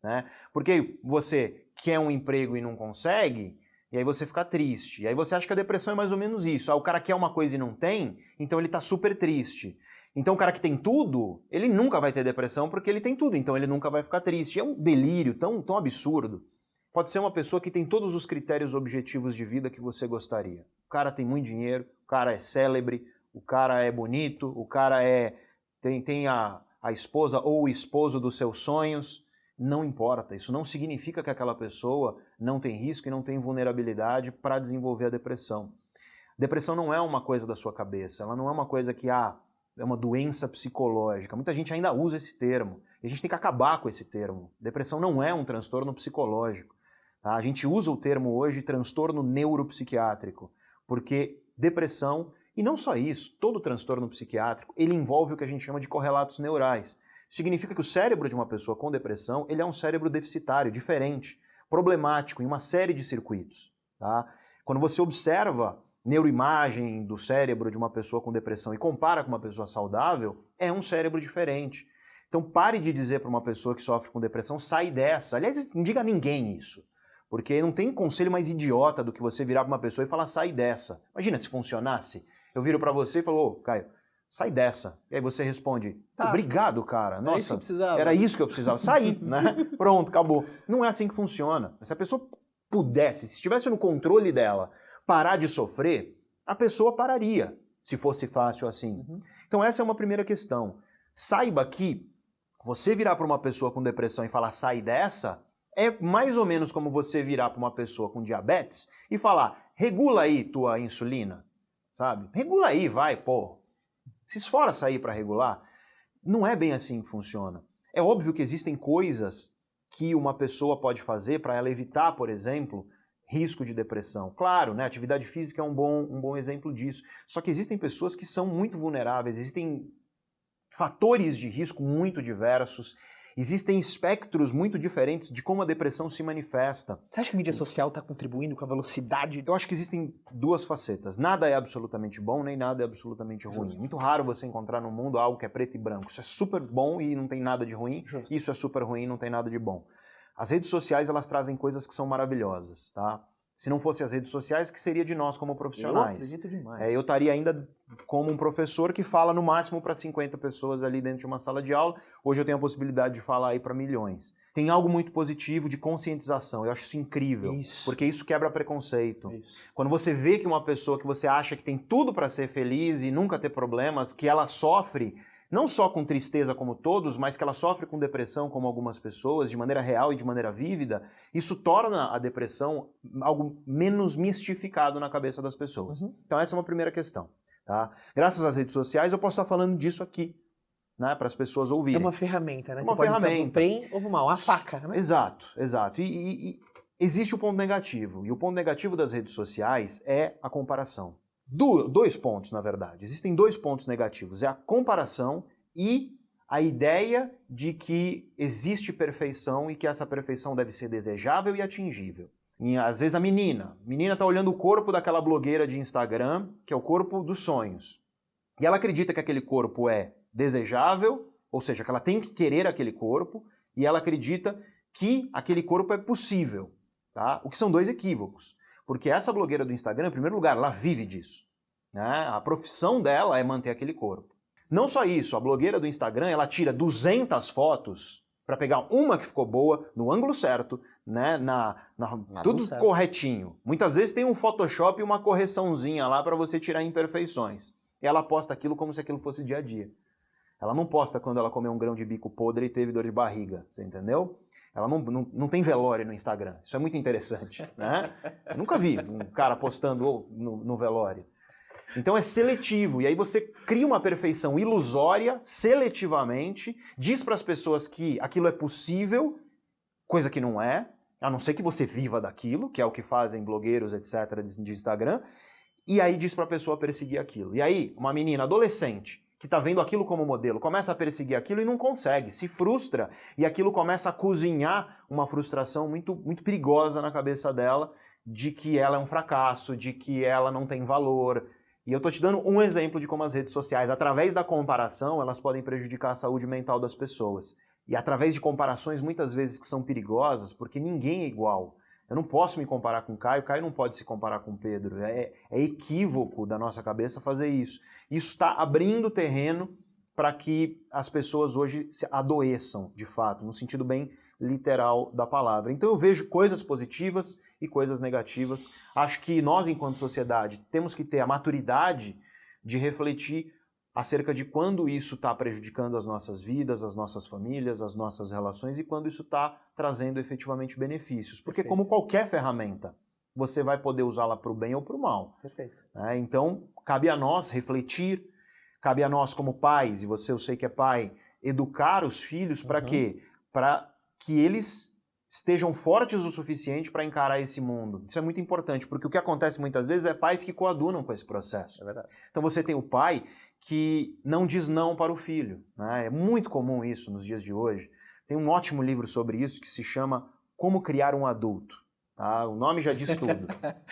né? Porque você quer um emprego e não consegue, e aí você fica triste. E aí você acha que a depressão é mais ou menos isso. O cara quer uma coisa e não tem, então ele tá super triste. Então o cara que tem tudo, ele nunca vai ter depressão porque ele tem tudo, então ele nunca vai ficar triste. É um delírio tão absurdo. Pode ser uma pessoa que tem todos os critérios objetivos de vida que você gostaria. O cara tem muito dinheiro, o cara é célebre, o cara é bonito, o cara tem a esposa ou o esposo dos seus sonhos. Não importa, isso não significa que aquela pessoa não tem risco e não tem vulnerabilidade para desenvolver a depressão. Depressão não é uma coisa da sua cabeça, ela não é uma coisa que é uma doença psicológica. Muita gente ainda usa esse termo, e a gente tem que acabar com esse termo. Depressão não é um transtorno psicológico. Tá? A gente usa o termo hoje transtorno neuropsiquiátrico, porque depressão, e não só isso, todo transtorno psiquiátrico, ele envolve o que a gente chama de correlatos neurais. Significa que o cérebro de uma pessoa com depressão, ele é um cérebro deficitário, diferente, problemático em uma série de circuitos. Tá? Quando você observa neuroimagem do cérebro de uma pessoa com depressão e compara com uma pessoa saudável, é um cérebro diferente. Então pare de dizer para uma pessoa que sofre com depressão, sai dessa. Aliás, não diga a ninguém isso, porque não tem conselho mais idiota do que você virar para uma pessoa e falar, sai dessa. Imagina se funcionasse. Eu viro para você e falo, ô, Caio, sai dessa. E aí você responde, obrigado, cara. Nossa, era isso que eu precisava. Sair, né? Pronto, acabou. Não é assim que funciona. Se a pessoa pudesse, se estivesse no controle dela, parar de sofrer, a pessoa pararia, se fosse fácil assim. Então essa é uma primeira questão. Saiba que você virar para uma pessoa com depressão e falar, sai dessa, é mais ou menos como você virar para uma pessoa com diabetes e falar, regula aí tua insulina, sabe? Regula aí, vai, pô. Se esforça aí para regular. Não é bem assim que funciona. É óbvio que existem coisas que uma pessoa pode fazer para ela evitar, por exemplo, risco de depressão. Claro, né, atividade física é um bom exemplo disso. Só que existem pessoas que são muito vulneráveis, existem fatores de risco muito diversos, existem espectros muito diferentes de como a depressão se manifesta. Você acha que a mídia social está contribuindo com a velocidade? Eu acho que existem duas facetas. Nada é absolutamente bom, nem nada é absolutamente ruim. Justo. Muito raro você encontrar no mundo algo que é preto e branco. Isso é super bom e não tem nada de ruim. Justo. Isso é super ruim e não tem nada de bom. As redes sociais, elas trazem coisas que são maravilhosas, tá? Se não fossem as redes sociais, o que seria de nós como profissionais? Eu acredito demais. Eu estaria ainda como um professor que fala no máximo para 50 pessoas ali dentro de uma sala de aula. Hoje eu tenho a possibilidade de falar aí para milhões. Tem algo muito positivo de conscientização. Eu acho isso incrível, porque isso quebra preconceito. Quando você vê que uma pessoa que você acha que tem tudo para ser feliz e nunca ter problemas, que ela sofre não só com tristeza como todos, mas que ela sofre com depressão como algumas pessoas, de maneira real e de maneira vívida, isso torna a depressão algo menos mistificado na cabeça das pessoas. Então essa é uma primeira questão. Tá? Graças às redes sociais eu posso estar falando disso aqui, né, para as pessoas ouvirem. É uma ferramenta, né? Uma Você ferramenta. pode usar pro bem ou pro mal, uma faca, né? Exato, exato. E existe o ponto negativo, e o ponto negativo das redes sociais é a comparação. Dois pontos, na verdade. Existem dois pontos negativos. É a comparação e a ideia de que existe perfeição e que essa perfeição deve ser desejável e atingível. E, às vezes a menina está olhando o corpo daquela blogueira de Instagram, que é o corpo dos sonhos. E ela acredita que aquele corpo é desejável, ou seja, que ela tem que querer aquele corpo, e ela acredita que aquele corpo é possível. Tá? O que são dois equívocos. Porque essa blogueira do Instagram, em primeiro lugar, ela vive disso. Né? A profissão dela é manter aquele corpo. Não só isso, a blogueira do Instagram, ela tira 200 fotos para pegar uma que ficou boa, no ângulo certo, né? Tudo certo. Corretinho. Muitas vezes tem um Photoshop e uma correçãozinha lá para você tirar imperfeições. E ela posta aquilo como se aquilo fosse dia a dia. Ela não posta quando ela comeu um grão de bico podre e teve dor de barriga, você entendeu? Ela não tem velório no Instagram. Isso é muito interessante, né? Eu nunca vi um cara postando no velório. Então é seletivo, e aí você cria uma perfeição ilusória, seletivamente, diz para as pessoas que aquilo é possível, coisa que não é, a não ser que você viva daquilo, que é o que fazem blogueiros, etc., de Instagram, e aí diz para a pessoa perseguir aquilo. E aí, uma menina adolescente, que está vendo aquilo como modelo, começa a perseguir aquilo e não consegue, se frustra, e aquilo começa a cozinhar uma frustração muito, muito perigosa na cabeça dela, de que ela é um fracasso, de que ela não tem valor. E eu estou te dando um exemplo de como as redes sociais, através da comparação, elas podem prejudicar a saúde mental das pessoas. E através de comparações, muitas vezes, que são perigosas, porque ninguém é igual. Eu não posso me comparar com o Caio não pode se comparar com o Pedro. É equívoco da nossa cabeça fazer isso. Isso está abrindo terreno para que as pessoas hoje se adoeçam, de fato, no sentido bem literal da palavra. Então eu vejo coisas positivas e coisas negativas. Acho que nós, enquanto sociedade, temos que ter a maturidade de refletir acerca de quando isso está prejudicando as nossas vidas, as nossas famílias, as nossas relações e quando isso está trazendo efetivamente benefícios. Porque como qualquer ferramenta, você vai poder usá-la para o bem ou para o mal. Perfeito. Então, cabe a nós refletir, cabe a nós como pais, e você, eu sei que é pai, educar os filhos para quê? Para que eles estejam fortes o suficiente para encarar esse mundo. Isso é muito importante, porque o que acontece muitas vezes é pais que coadunam com esse processo. É verdade. Então você tem o pai que não diz não para o filho, né? É muito comum isso nos dias de hoje. Tem um ótimo livro sobre isso que se chama Como Criar um Adulto. Tá? O nome já diz tudo.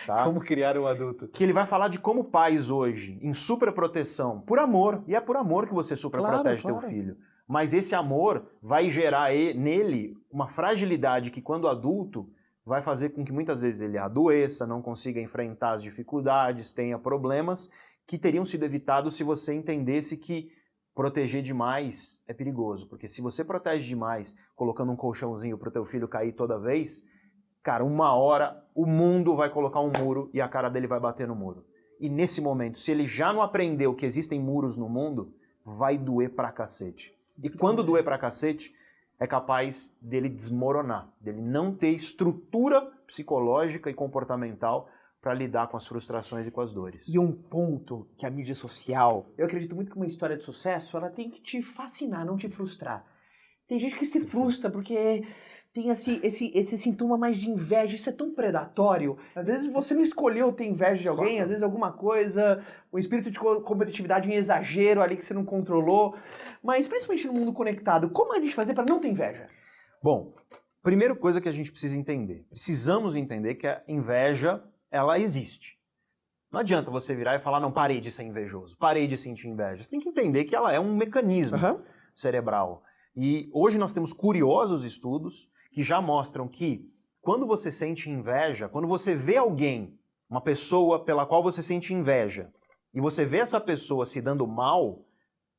Tá? Como criar um adulto. Que ele vai falar de como pais hoje, em superproteção, por amor, e é por amor que você superprotege teu filho, mas esse amor vai gerar nele uma fragilidade que, quando adulto, vai fazer com que muitas vezes ele adoeça, não consiga enfrentar as dificuldades, tenha problemas que teriam sido evitados se você entendesse que proteger demais é perigoso. Porque se você protege demais, colocando um colchãozinho para o teu filho cair toda vez, cara, uma hora o mundo vai colocar um muro e a cara dele vai bater no muro. E nesse momento, se ele já não aprendeu que existem muros no mundo, vai doer pra cacete. E quando doer pra cacete, é capaz dele desmoronar, dele não ter estrutura psicológica e comportamental para lidar com as frustrações e com as dores. E um ponto que a mídia social, eu acredito muito que uma história de sucesso, ela tem que te fascinar, não te frustrar. Tem gente que se frustra porque tem esse sintoma mais de inveja, isso é tão predatório. Às vezes você não escolheu ter inveja de alguém, às vezes alguma coisa, um espírito de competitividade em exagero ali que você não controlou. Mas principalmente no mundo conectado, como a gente fazer para não ter inveja? Bom, primeira coisa que a gente precisa entender. Precisamos entender que a inveja, ela existe. Não adianta você virar e falar, não, parei de ser invejoso, parei de sentir inveja. Você tem que entender que ela é um mecanismo cerebral. E hoje nós temos curiosos estudos que já mostram que quando você sente inveja, quando você vê alguém, uma pessoa pela qual você sente inveja, e você vê essa pessoa se dando mal,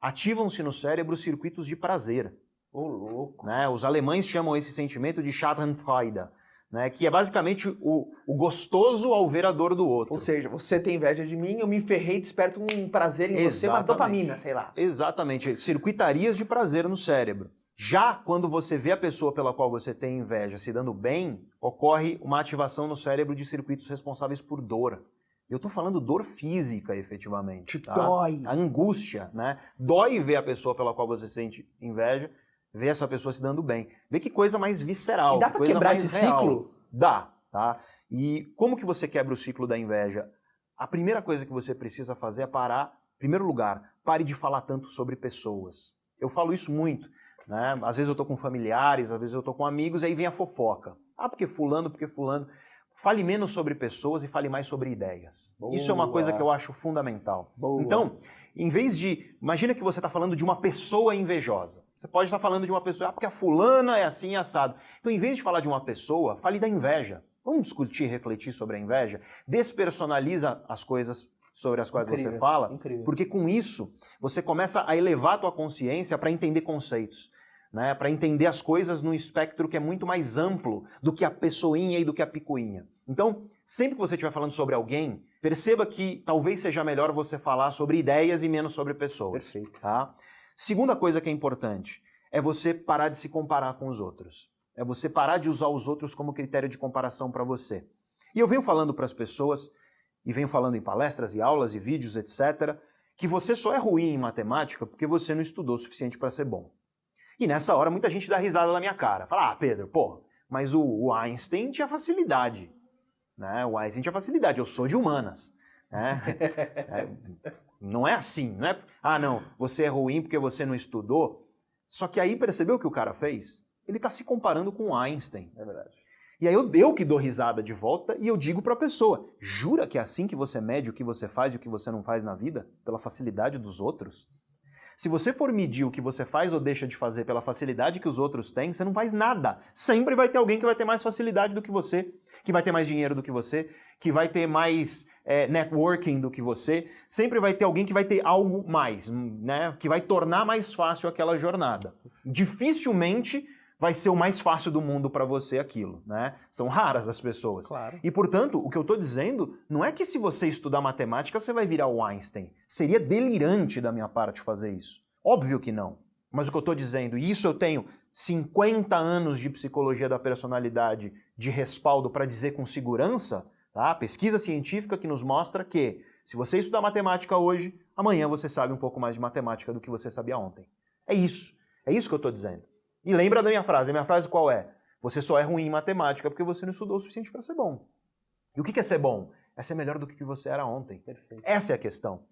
ativam-se no cérebro circuitos de prazer. Ô, louco. Né? Os alemães chamam esse sentimento de Schadenfreude, né? Que é basicamente o gostoso ao ver a dor do outro. Ou seja, você tem inveja de mim, eu me ferrei, desperto um prazer em você, uma dopamina, sei lá. Exatamente, circuitarias de prazer no cérebro. Já quando você vê a pessoa pela qual você tem inveja se dando bem, ocorre uma ativação no cérebro de circuitos responsáveis por dor. Eu estou falando dor física, efetivamente. Tá? Dói. A angústia, né? Dói ver a pessoa pela qual você sente inveja, ver essa pessoa se dando bem. Vê que coisa mais visceral. E dá pra quebrar esse ciclo? Dá, tá? E como que você quebra o ciclo da inveja? A primeira coisa que você precisa fazer é parar, em primeiro lugar, pare de falar tanto sobre pessoas. Eu falo isso muito. Né? Às vezes eu tô com familiares, às vezes eu tô com amigos, e aí vem a fofoca. Ah, porque fulano. Fale menos sobre pessoas e fale mais sobre ideias. Boa. Isso é uma coisa que eu acho fundamental. Boa. Então, em vez de... Imagina que você está falando de uma pessoa invejosa. Você pode estar falando de uma pessoa, porque a fulana é assim assado. Então, em vez de falar de uma pessoa, fale da inveja. Vamos discutir, refletir sobre a inveja? Despersonaliza as coisas sobre as quais você fala, porque com isso você começa a elevar a tua consciência para entender conceitos. Né, para entender as coisas num espectro que é muito mais amplo do que a pessoinha e do que a picuinha. Então, sempre que você estiver falando sobre alguém, perceba que talvez seja melhor você falar sobre ideias e menos sobre pessoas. Perfeito. Tá? Segunda coisa que é importante é você parar de se comparar com os outros. É você parar de usar os outros como critério de comparação para você. E eu venho falando para as pessoas e venho falando em palestras e aulas e vídeos, etc., que você só é ruim em matemática porque você não estudou o suficiente para ser bom. E nessa hora muita gente dá risada na minha cara. Fala, Pedro, pô, mas o Einstein tinha facilidade. Né? O Einstein tinha facilidade, eu sou de humanas. Né? Não é assim, não é? Não, você é ruim porque você não estudou. Só que aí percebeu o que o cara fez? Ele está se comparando com o Einstein. É verdade. E aí eu que dou risada de volta e eu digo para a pessoa, jura que é assim que você mede o que você faz e o que você não faz na vida? Pela facilidade dos outros? Se você for medir o que você faz ou deixa de fazer pela facilidade que os outros têm, você não faz nada. Sempre vai ter alguém que vai ter mais facilidade do que você, que vai ter mais dinheiro do que você, que vai ter mais networking do que você. Sempre vai ter alguém que vai ter algo mais, né? Que vai tornar mais fácil aquela jornada. Dificilmente vai ser o mais fácil do mundo para você aquilo, né? São raras as pessoas. Claro. E, portanto, o que eu estou dizendo não é que se você estudar matemática você vai virar o Einstein. Seria delirante da minha parte fazer isso. Óbvio que não. Mas o que eu estou dizendo, e isso eu tenho 50 anos de psicologia da personalidade de respaldo para dizer com segurança, tá? Pesquisa científica que nos mostra que se você estudar matemática hoje, amanhã você sabe um pouco mais de matemática do que você sabia ontem. É isso que eu estou dizendo. E lembra da minha frase. A minha frase qual é? Você só é ruim em matemática porque você não estudou o suficiente para ser bom. E o que é ser bom? É ser melhor do que você era ontem. Perfeito. Essa é a questão.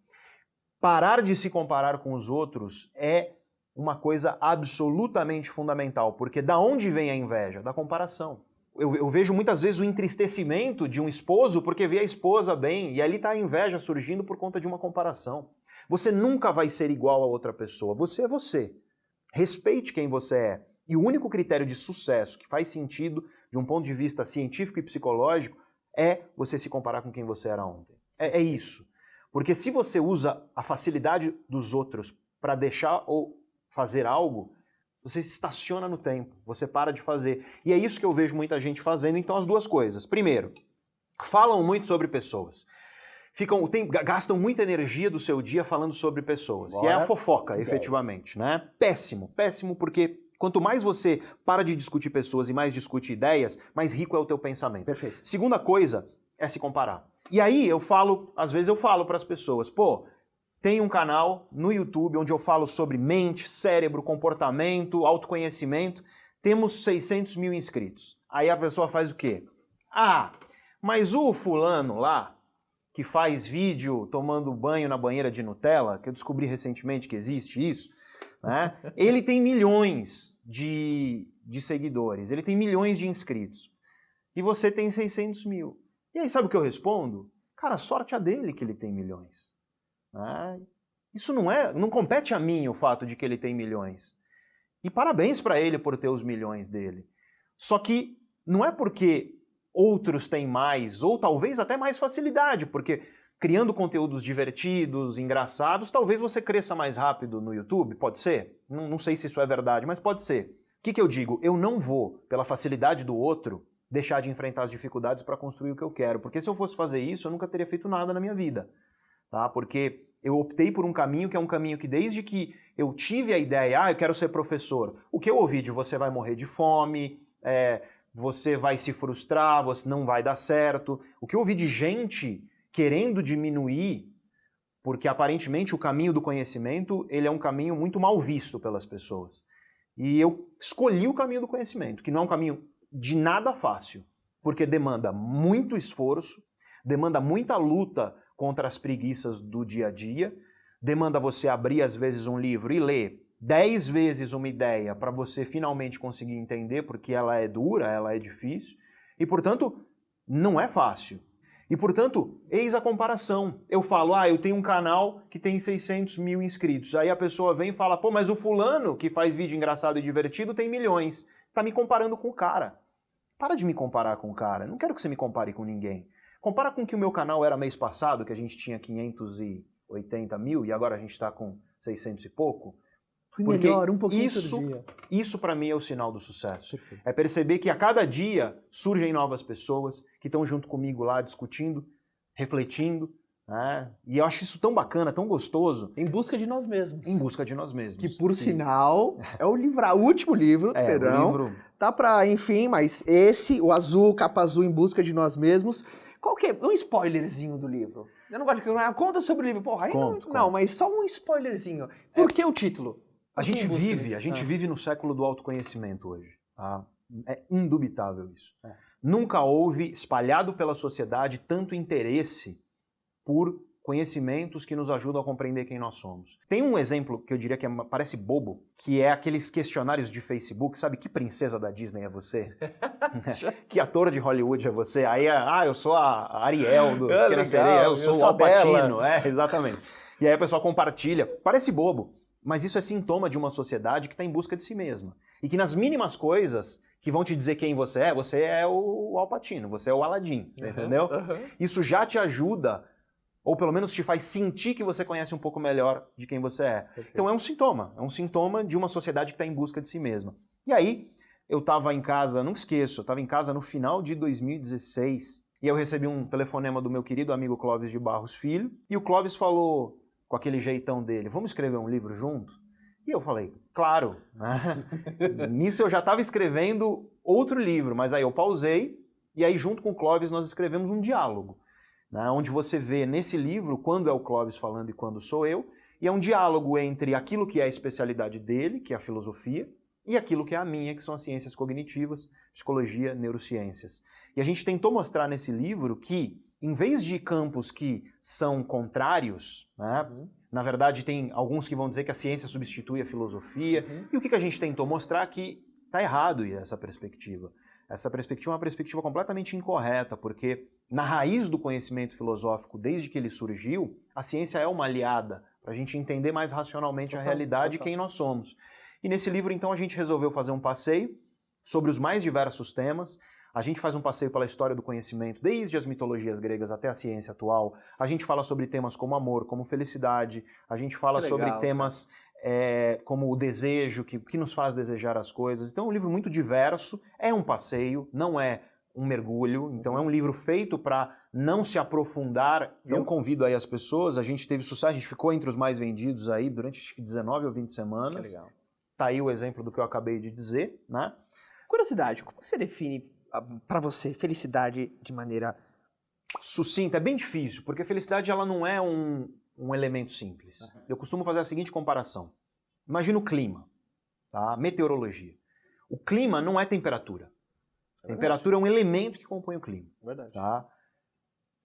Parar de se comparar com os outros é uma coisa absolutamente fundamental, porque da onde vem a inveja? Da comparação. Eu vejo muitas vezes o entristecimento de um esposo porque vê a esposa bem, e ali está a inveja surgindo por conta de uma comparação. Você nunca vai ser igual a outra pessoa. Você é você. Respeite quem você é. E o único critério de sucesso que faz sentido, de um ponto de vista científico e psicológico, é você se comparar com quem você era ontem. É isso. Porque se você usa a facilidade dos outros para deixar ou fazer algo, você estaciona no tempo, você para de fazer. E é isso que eu vejo muita gente fazendo. Então, as duas coisas. Primeiro, falam muito sobre pessoas. Gastam muita energia do seu dia falando sobre pessoas. E é a fofoca, efetivamente, né? Péssimo, péssimo, porque quanto mais você para de discutir pessoas e mais discute ideias, mais rico é o teu pensamento. Perfeito. Segunda coisa é se comparar. E aí às vezes eu falo para as pessoas, tem um canal no YouTube onde eu falo sobre mente, cérebro, comportamento, autoconhecimento. Temos 600 mil inscritos. Aí a pessoa faz o quê? Mas o fulano lá, que faz vídeo tomando banho na banheira de Nutella, que eu descobri recentemente que existe isso, né? Ele tem milhões de seguidores, ele tem milhões de inscritos. E você tem 600 mil. E aí sabe o que eu respondo? Cara, sorte a dele que ele tem milhões. Né? Isso não compete a mim o fato de que ele tem milhões. E parabéns para ele por ter os milhões dele. Só que não é porque outros têm mais, ou talvez até mais facilidade, porque criando conteúdos divertidos, engraçados, talvez você cresça mais rápido no YouTube, pode ser? Não sei se isso é verdade, mas pode ser. O que eu digo? Eu não vou, pela facilidade do outro, deixar de enfrentar as dificuldades para construir o que eu quero, porque se eu fosse fazer isso, eu nunca teria feito nada na minha vida. Tá? Porque eu optei por um caminho que é um caminho que desde que eu tive a ideia, eu quero ser professor, o que eu ouvi de você vai morrer de fome, você vai se frustrar, você não vai dar certo. O que eu ouvi de gente querendo diminuir, porque aparentemente o caminho do conhecimento ele é um caminho muito mal visto pelas pessoas. E eu escolhi o caminho do conhecimento, que não é um caminho de nada fácil, porque demanda muito esforço, demanda muita luta contra as preguiças do dia a dia, demanda você abrir às vezes um livro e ler 10 vezes uma ideia para você finalmente conseguir entender, porque ela é dura, ela é difícil, e portanto não é fácil. E portanto, eis a comparação. Eu falo, eu tenho um canal que tem 600 mil inscritos. Aí a pessoa vem e fala, mas o fulano que faz vídeo engraçado e divertido tem milhões. Tá me comparando com o cara. Para de me comparar com o cara. Não quero que você me compare com ninguém. Compara com o que o meu canal era mês passado, que a gente tinha 580 mil e agora a gente está com 600 e pouco. Porque melhor, um pouquinho todo dia. Isso para mim é o sinal do sucesso. Perfeito. É perceber que a cada dia surgem novas pessoas que estão junto comigo lá discutindo, refletindo, né? E eu acho isso tão bacana, tão gostoso. Em busca de nós mesmos. Em busca de nós mesmos. Que por sinal é o último livro, Pedrão. O livro... Tá pra, enfim, mas o azul, capa azul, Em Busca de Nós Mesmos. qual que é um spoilerzinho do livro? Eu não gosto de conta sobre o livro, porra, aí Conto. não, mas só um spoilerzinho. Por que o título? A gente vive no século do autoconhecimento hoje, tá? É indubitável isso. Nunca houve, espalhado pela sociedade, tanto interesse por conhecimentos que nos ajudam a compreender quem nós somos. Tem um exemplo que eu diria que parece bobo, que é aqueles questionários de Facebook, sabe? Que princesa da Disney é você? Que ator de Hollywood é você? Aí, eu sou a Ariel do Pequena Sereia, eu sou o Al Pacino. Exatamente. E aí a pessoa compartilha. Parece bobo, mas isso é sintoma de uma sociedade que está em busca de si mesma. E que nas mínimas coisas que vão te dizer quem você é o Al Pacino, você é o Aladdin, você entendeu? Isso já te ajuda, ou pelo menos te faz sentir que você conhece um pouco melhor de quem você é. Perfeito. Então é um sintoma de uma sociedade que está em busca de si mesma. E aí, eu estava em casa, nunca esqueço, eu estava em casa no final de 2016, e eu recebi um telefonema do meu querido amigo Clóvis de Barros Filho, e o Clóvis falou, com aquele jeitão dele, vamos escrever um livro junto? E eu falei, claro. Nisso eu já estava escrevendo outro livro, mas aí eu pausei, e aí junto com o Clóvis nós escrevemos um diálogo, né, onde você vê nesse livro quando é o Clóvis falando e quando sou eu, e é um diálogo entre aquilo que é a especialidade dele, que é a filosofia, e aquilo que é a minha, que são as ciências cognitivas, psicologia, neurociências. E a gente tentou mostrar nesse livro que, em vez de campos que são contrários, né, na verdade tem alguns que vão dizer que a ciência substitui a filosofia, e o que a gente tentou mostrar que está errado essa perspectiva. Essa perspectiva é uma perspectiva completamente incorreta, porque na raiz do conhecimento filosófico, desde que ele surgiu, a ciência é uma aliada para a gente entender mais racionalmente a realidade e quem nós somos. E nesse livro, então, a gente resolveu fazer um passeio sobre os mais diversos temas. A gente faz um passeio pela história do conhecimento, desde as mitologias gregas até a ciência atual. A gente fala sobre temas como amor, como felicidade. A gente fala sobre temas como o desejo, que nos faz desejar as coisas. Então é um livro muito diverso, é um passeio, não é um mergulho. Então é um livro feito para não se aprofundar. Então convido aí as pessoas, a gente teve sucesso, a gente ficou entre os mais vendidos aí durante acho que 19 ou 20 semanas. Que legal. Tá aí o exemplo do que eu acabei de dizer, né? Curiosidade, como você define para você felicidade de maneira sucinta? É bem difícil, porque a felicidade ela não é um elemento simples. Eu costumo fazer a seguinte comparação. Imagina o clima, tá? Meteorologia. O clima não é temperatura. Temperatura é um elemento que compõe o clima. Verdade. Tá?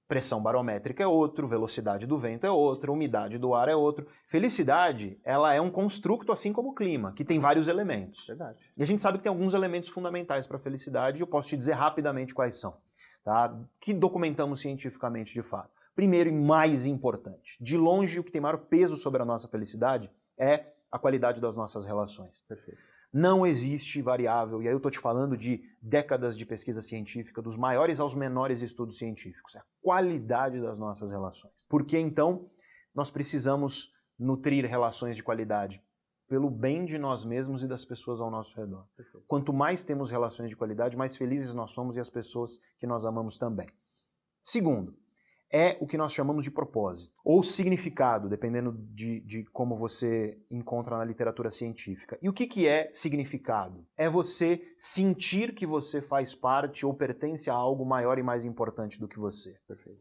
Pressão barométrica é outro, velocidade do vento é outro, umidade do ar é outro. Felicidade, ela é um construto assim como o clima, que tem vários elementos. Verdade. E a gente sabe que tem alguns elementos fundamentais para a felicidade, e eu posso te dizer rapidamente quais são, tá? Que documentamos cientificamente de fato. Primeiro e mais importante, de longe o que tem maior peso sobre a nossa felicidade é a qualidade das nossas relações. Perfeito. Não existe variável, e aí eu estou te falando de décadas de pesquisa científica, dos maiores aos menores estudos científicos, é a qualidade das nossas relações. Porque então nós precisamos nutrir relações de qualidade pelo bem de nós mesmos e das pessoas ao nosso redor. Perfeito. Quanto mais temos relações de qualidade, mais felizes nós somos e as pessoas que nós amamos também. Segundo, é o que nós chamamos de propósito, ou significado, dependendo de como você encontra na literatura científica. E o que é significado? É você sentir que você faz parte ou pertence a algo maior e mais importante do que você. Perfeito.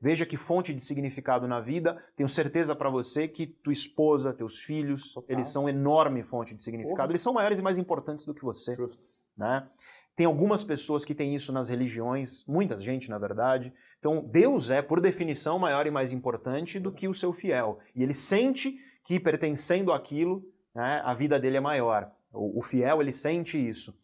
Veja que fonte de significado na vida, tenho certeza para você que tua esposa, teus filhos, eles são enorme fonte de significado, eles são maiores e mais importantes do que você. Justo. Né? Tem algumas pessoas que têm isso nas religiões, muita gente, na verdade. Então, Deus é, por definição, maior e mais importante do que o seu fiel. E ele sente que, pertencendo àquilo, né, a vida dele é maior. O fiel, ele sente isso.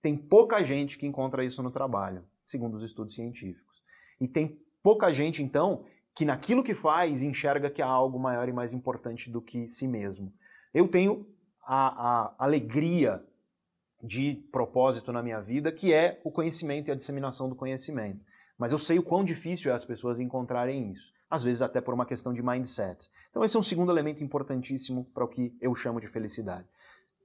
Tem pouca gente que encontra isso no trabalho, segundo os estudos científicos. E tem pouca gente, então, que naquilo que faz enxerga que há algo maior e mais importante do que si mesmo. Eu tenho a alegria de propósito na minha vida, que é o conhecimento e a disseminação do conhecimento. Mas eu sei o quão difícil é as pessoas encontrarem isso. Às vezes até por uma questão de mindset. Então esse é um segundo elemento importantíssimo para o que eu chamo de felicidade.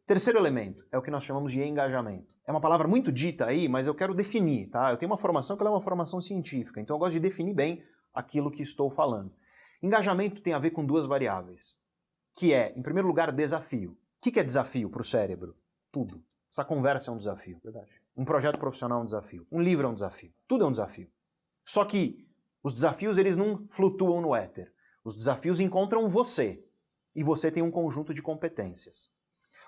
Terceiro elemento é o que nós chamamos de engajamento. É uma palavra muito dita aí, mas eu quero definir, tá? Eu tenho uma formação que ela é uma formação científica, então eu gosto de definir bem aquilo que estou falando. Engajamento tem a ver com duas variáveis, que é, em primeiro lugar, desafio. O que é desafio para o cérebro? Tudo. Essa conversa é um desafio. Verdade. Um projeto profissional é um desafio. Um livro é um desafio. Tudo é um desafio. Só que os desafios eles não flutuam no éter. Os desafios encontram você e você tem um conjunto de competências.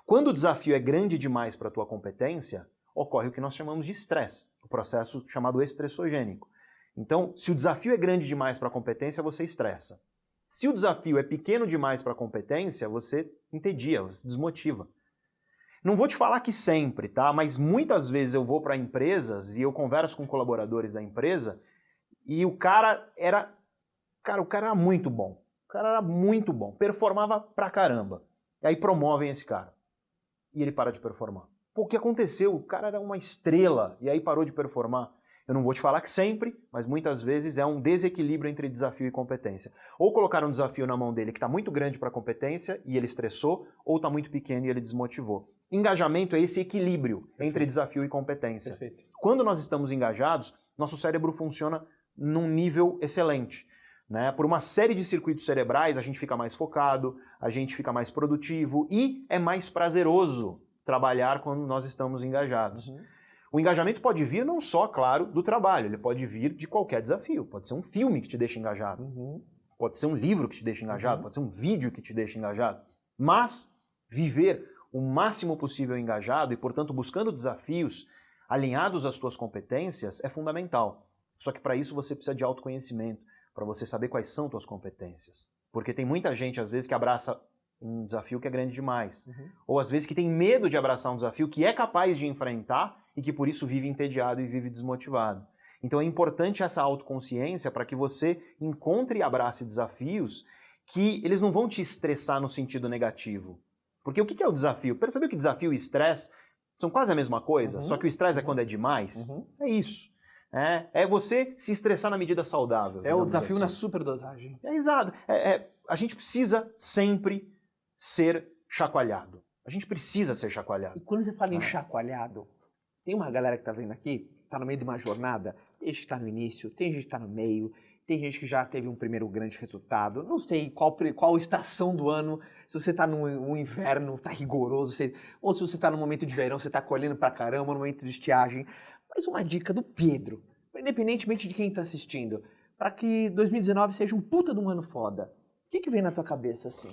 Quando o desafio é grande demais para a tua competência, ocorre o que nós chamamos de estresse, o processo chamado estressogênico. Então, se o desafio é grande demais para a competência, você estressa. Se o desafio é pequeno demais para a competência, você entedia, você desmotiva. Não vou te falar que sempre, tá? Mas muitas vezes eu vou para empresas e eu converso com colaboradores da empresa e o cara era muito bom. O cara era muito bom, performava pra caramba. E aí promovem esse cara. E ele para de performar. Pô, o que aconteceu? O cara era uma estrela e aí parou de performar. Eu não vou te falar que sempre, mas muitas vezes é um desequilíbrio entre desafio e competência. Ou colocaram um desafio na mão dele que está muito grande para a competência e ele estressou, ou está muito pequeno e ele desmotivou. Engajamento é esse equilíbrio entre desafio e competência. Perfeito. Quando nós estamos engajados, nosso cérebro funciona num nível excelente. Né? Por uma série de circuitos cerebrais, a gente fica mais focado, a gente fica mais produtivo e é mais prazeroso trabalhar quando nós estamos engajados. O engajamento pode vir não só, claro, do trabalho, ele pode vir de qualquer desafio. Pode ser um filme que te deixa engajado, pode ser um livro que te deixa engajado, pode ser um vídeo que te deixa engajado. Mas viver o máximo possível engajado e, portanto, buscando desafios alinhados às tuas competências é fundamental. Só que para isso você precisa de autoconhecimento, para você saber quais são tuas competências. Porque tem muita gente, às vezes, que abraça um desafio que é grande demais. Ou, às vezes, que tem medo de abraçar um desafio que é capaz de enfrentar e que, por isso, vive entediado e vive desmotivado. Então, é importante essa autoconsciência para que você encontre e abrace desafios que eles não vão te estressar no sentido negativo. Porque o que é o desafio? Percebeu que desafio e estresse são quase a mesma coisa? Só que o estresse é quando é demais? É isso. É você se estressar na medida saudável. É o desafio assim. na superdosagem. É exato. A gente precisa sempre ser chacoalhado. A gente precisa ser chacoalhado. E quando você fala em chacoalhado, tem uma galera que tá vendo aqui, tá no meio de uma jornada, tem gente que tá no início, tem gente que tá no meio, tem gente que já teve um primeiro grande resultado, não sei qual estação do ano, se você tá no inverno, tá rigoroso, ou se você tá no momento de verão, você tá colhendo pra caramba, no momento de estiagem. Mas uma dica do Pedro, independentemente de quem tá assistindo, para que 2019 seja um puta de um ano foda. O que vem na tua cabeça assim?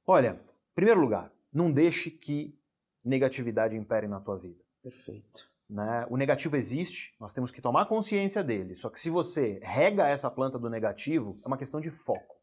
Olha, em primeiro lugar, não deixe que negatividade impere na tua vida. Perfeito. Né? O negativo existe, nós temos que tomar consciência dele. Só que se você rega essa planta do negativo, é uma questão de foco.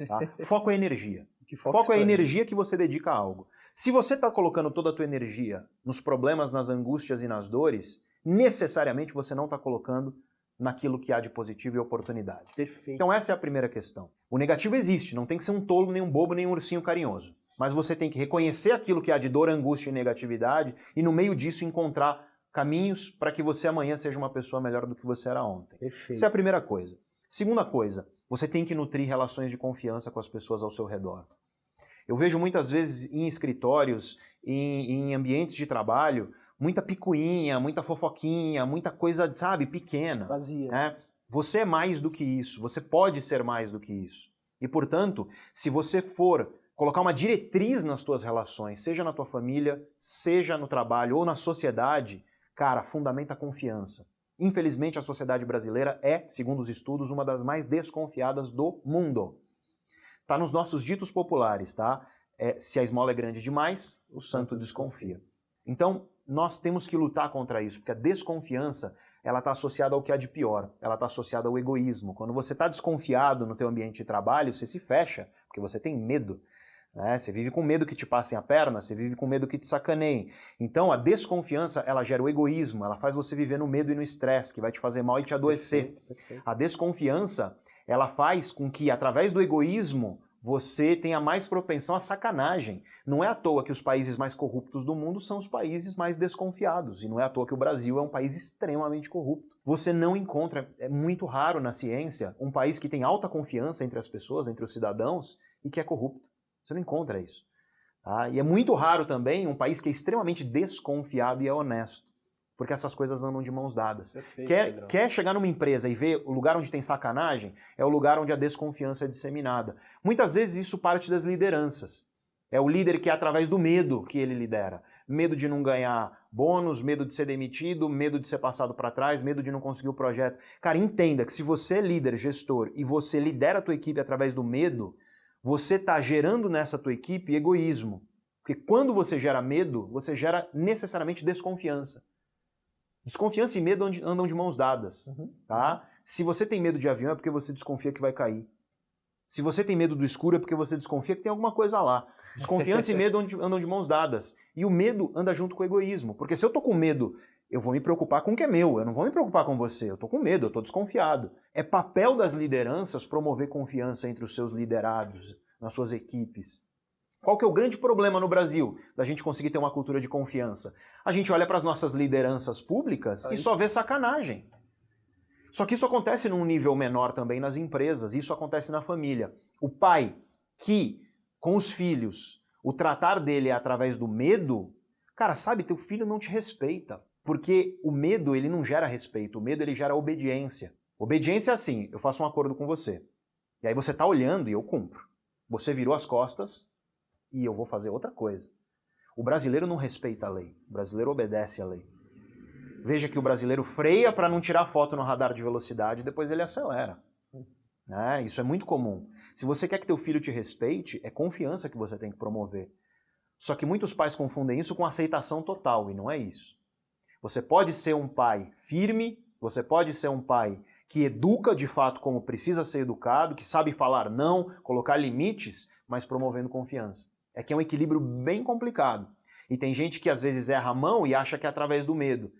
Tá? Foco é energia. Foco é a energia que você dedica a algo. Se você está colocando toda a tua energia nos problemas, nas angústias e nas dores, necessariamente você não está colocando naquilo que há de positivo e oportunidade. Perfeito. Então essa é a primeira questão. O negativo existe, não tem que ser um tolo, nem um bobo, nem um ursinho carinhoso. Mas você tem que reconhecer aquilo que há de dor, angústia e negatividade e no meio disso encontrar caminhos para que você amanhã seja uma pessoa melhor do que você era ontem. Perfeito. Essa é a primeira coisa. Segunda coisa, você tem que nutrir relações de confiança com as pessoas ao seu redor. Eu vejo muitas vezes em escritórios, em ambientes de trabalho, muita picuinha, muita fofoquinha, muita coisa, sabe, pequena. Vazia. Né? Você é mais do que isso, você pode ser mais do que isso. E, portanto, se você for colocar uma diretriz nas tuas relações, seja na tua família, seja no trabalho ou na sociedade, cara, fundamenta a confiança. Infelizmente, a sociedade brasileira é, segundo os estudos, uma das mais desconfiadas do mundo. Está nos nossos ditos populares, tá? Se a esmola é grande demais, o santo desconfia. Então, nós temos que lutar contra isso, porque a desconfiança, ela está associada ao que há de pior, ela está associada ao egoísmo. Quando você está desconfiado no teu ambiente de trabalho, você se fecha, porque você tem medo. Né? Você vive com medo que te passem a perna, você vive com medo que te sacaneiem. Então, a desconfiança, ela gera o egoísmo, ela faz você viver no medo e no estresse, que vai te fazer mal e te adoecer. Perfeito. A desconfiança, ela faz com que, através do egoísmo, você tenha mais propensão à sacanagem. Não é à toa que os países mais corruptos do mundo são os países mais desconfiados. E não é à toa que o Brasil é um país extremamente corrupto. Você não encontra, é muito raro na ciência, um país que tem alta confiança entre as pessoas, entre os cidadãos, e que é corrupto. Você não encontra isso. Tá? E é muito raro também um país que é extremamente desconfiado e é honesto. Porque essas coisas andam de mãos dadas. Perfeito, Quer chegar numa empresa e ver o lugar onde tem sacanagem? É o lugar onde a desconfiança é disseminada. Muitas vezes isso parte das lideranças. É o líder que é através do medo que ele lidera. medo de não ganhar bônus, medo de ser demitido, medo de ser passado para trás, medo de não conseguir o projeto. Cara, entenda que se você é líder, gestor, e você lidera a tua equipe através do medo, você está gerando nessa tua equipe egoísmo. Porque quando você gera medo, você gera necessariamente desconfiança. Desconfiança e medo andam de mãos dadas. Tá? Se você tem medo de avião é porque você desconfia que vai cair. Se você tem medo do escuro é porque você desconfia que tem alguma coisa lá. Desconfiança e medo andam de mãos dadas. E o medo anda junto com o egoísmo. Porque se eu tô com medo, eu vou me preocupar com o que é meu. Eu não vou me preocupar com você. Eu tô com medo, eu tô desconfiado. É papel das lideranças promover confiança entre os seus liderados, nas suas equipes. Qual que é o grande problema no Brasil da gente conseguir ter uma cultura de confiança? A gente olha para as nossas lideranças públicas e só vê sacanagem. Só que isso acontece num nível menor também nas empresas, isso acontece na família. O pai que, com os filhos, o tratar dele é através do medo, cara, sabe, teu filho não te respeita. Porque o medo, ele não gera respeito, o medo, ele gera obediência. Obediência é assim, eu faço um acordo com você. E aí você tá olhando e eu cumpro. Você virou as costas e eu vou fazer outra coisa. O brasileiro não respeita a lei, o brasileiro obedece à lei. Veja que o brasileiro freia para não tirar foto no radar de velocidade e depois ele acelera. Isso é muito comum. Se você quer que teu filho te respeite, é confiança que você tem que promover. Só que muitos pais confundem isso com aceitação total, e não é isso. Você pode ser um pai firme, você pode ser um pai que educa de fato como precisa ser educado, que sabe falar não, colocar limites, mas promovendo confiança. É que é um equilíbrio bem complicado. E tem gente que às vezes erra a mão e acha que é através do medo.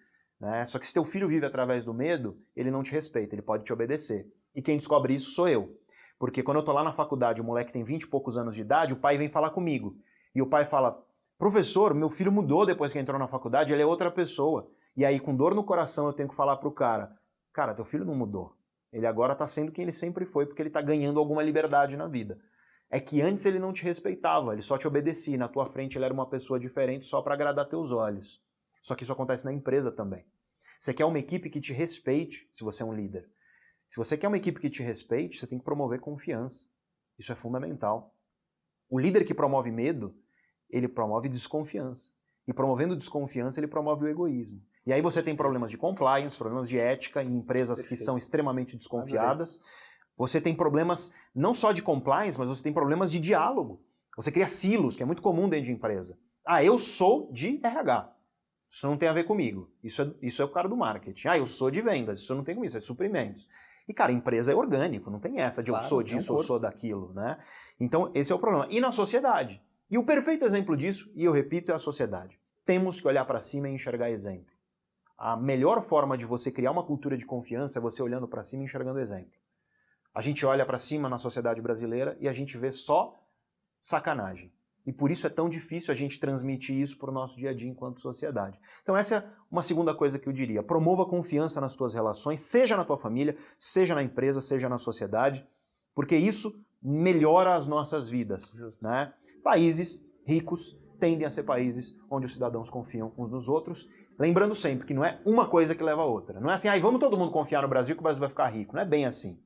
Só que se teu filho vive através do medo, ele não te respeita, ele pode te obedecer. E quem descobre isso sou eu. Porque quando eu tô lá na faculdade, o moleque tem 20 e poucos anos de idade, o pai vem falar comigo. E o pai fala, professor, meu filho mudou depois que entrou na faculdade, ele é outra pessoa. E aí, com dor no coração, eu tenho que falar pro cara, teu filho não mudou. Ele agora tá sendo quem ele sempre foi, porque ele tá ganhando alguma liberdade na vida. É que antes ele não te respeitava, ele só te obedecia. Na tua frente ele era uma pessoa diferente só para agradar teus olhos. Só que isso acontece na empresa também. Você quer uma equipe que te respeite, se você é um líder. Se você quer uma equipe que te respeite, você tem que promover confiança. Isso é fundamental. O líder que promove medo, ele promove desconfiança. E promovendo desconfiança, ele promove o egoísmo. E aí você tem problemas de compliance, problemas de ética em empresas que são extremamente desconfiadas. Você tem problemas não só de compliance, mas você tem problemas de diálogo. Você cria silos, que é muito comum dentro de empresa. Eu sou de RH. Isso não tem a ver comigo. Isso é o cara do marketing. Eu sou de vendas. Isso não tem com isso, é de suprimentos. E, cara, empresa é orgânico. Não tem essa de eu sou disso ou sou daquilo, né? Então, esse é o problema. E na sociedade? E o perfeito exemplo disso, e eu repito, é a sociedade. Temos que olhar para cima e enxergar exemplo. A melhor forma de você criar uma cultura de confiança é você olhando para cima e enxergando exemplo. A gente olha para cima na sociedade brasileira e a gente vê só sacanagem. E por isso é tão difícil a gente transmitir isso para o nosso dia a dia enquanto sociedade. Então essa é uma segunda coisa que eu diria. Promova confiança nas tuas relações, seja na tua família, seja na empresa, seja na sociedade, porque isso melhora as nossas vidas. Né? Países ricos tendem a ser países onde os cidadãos confiam uns nos outros. Lembrando sempre que não é uma coisa que leva a outra. Não é assim, vamos todo mundo confiar no Brasil que o Brasil vai ficar rico. Não é bem assim.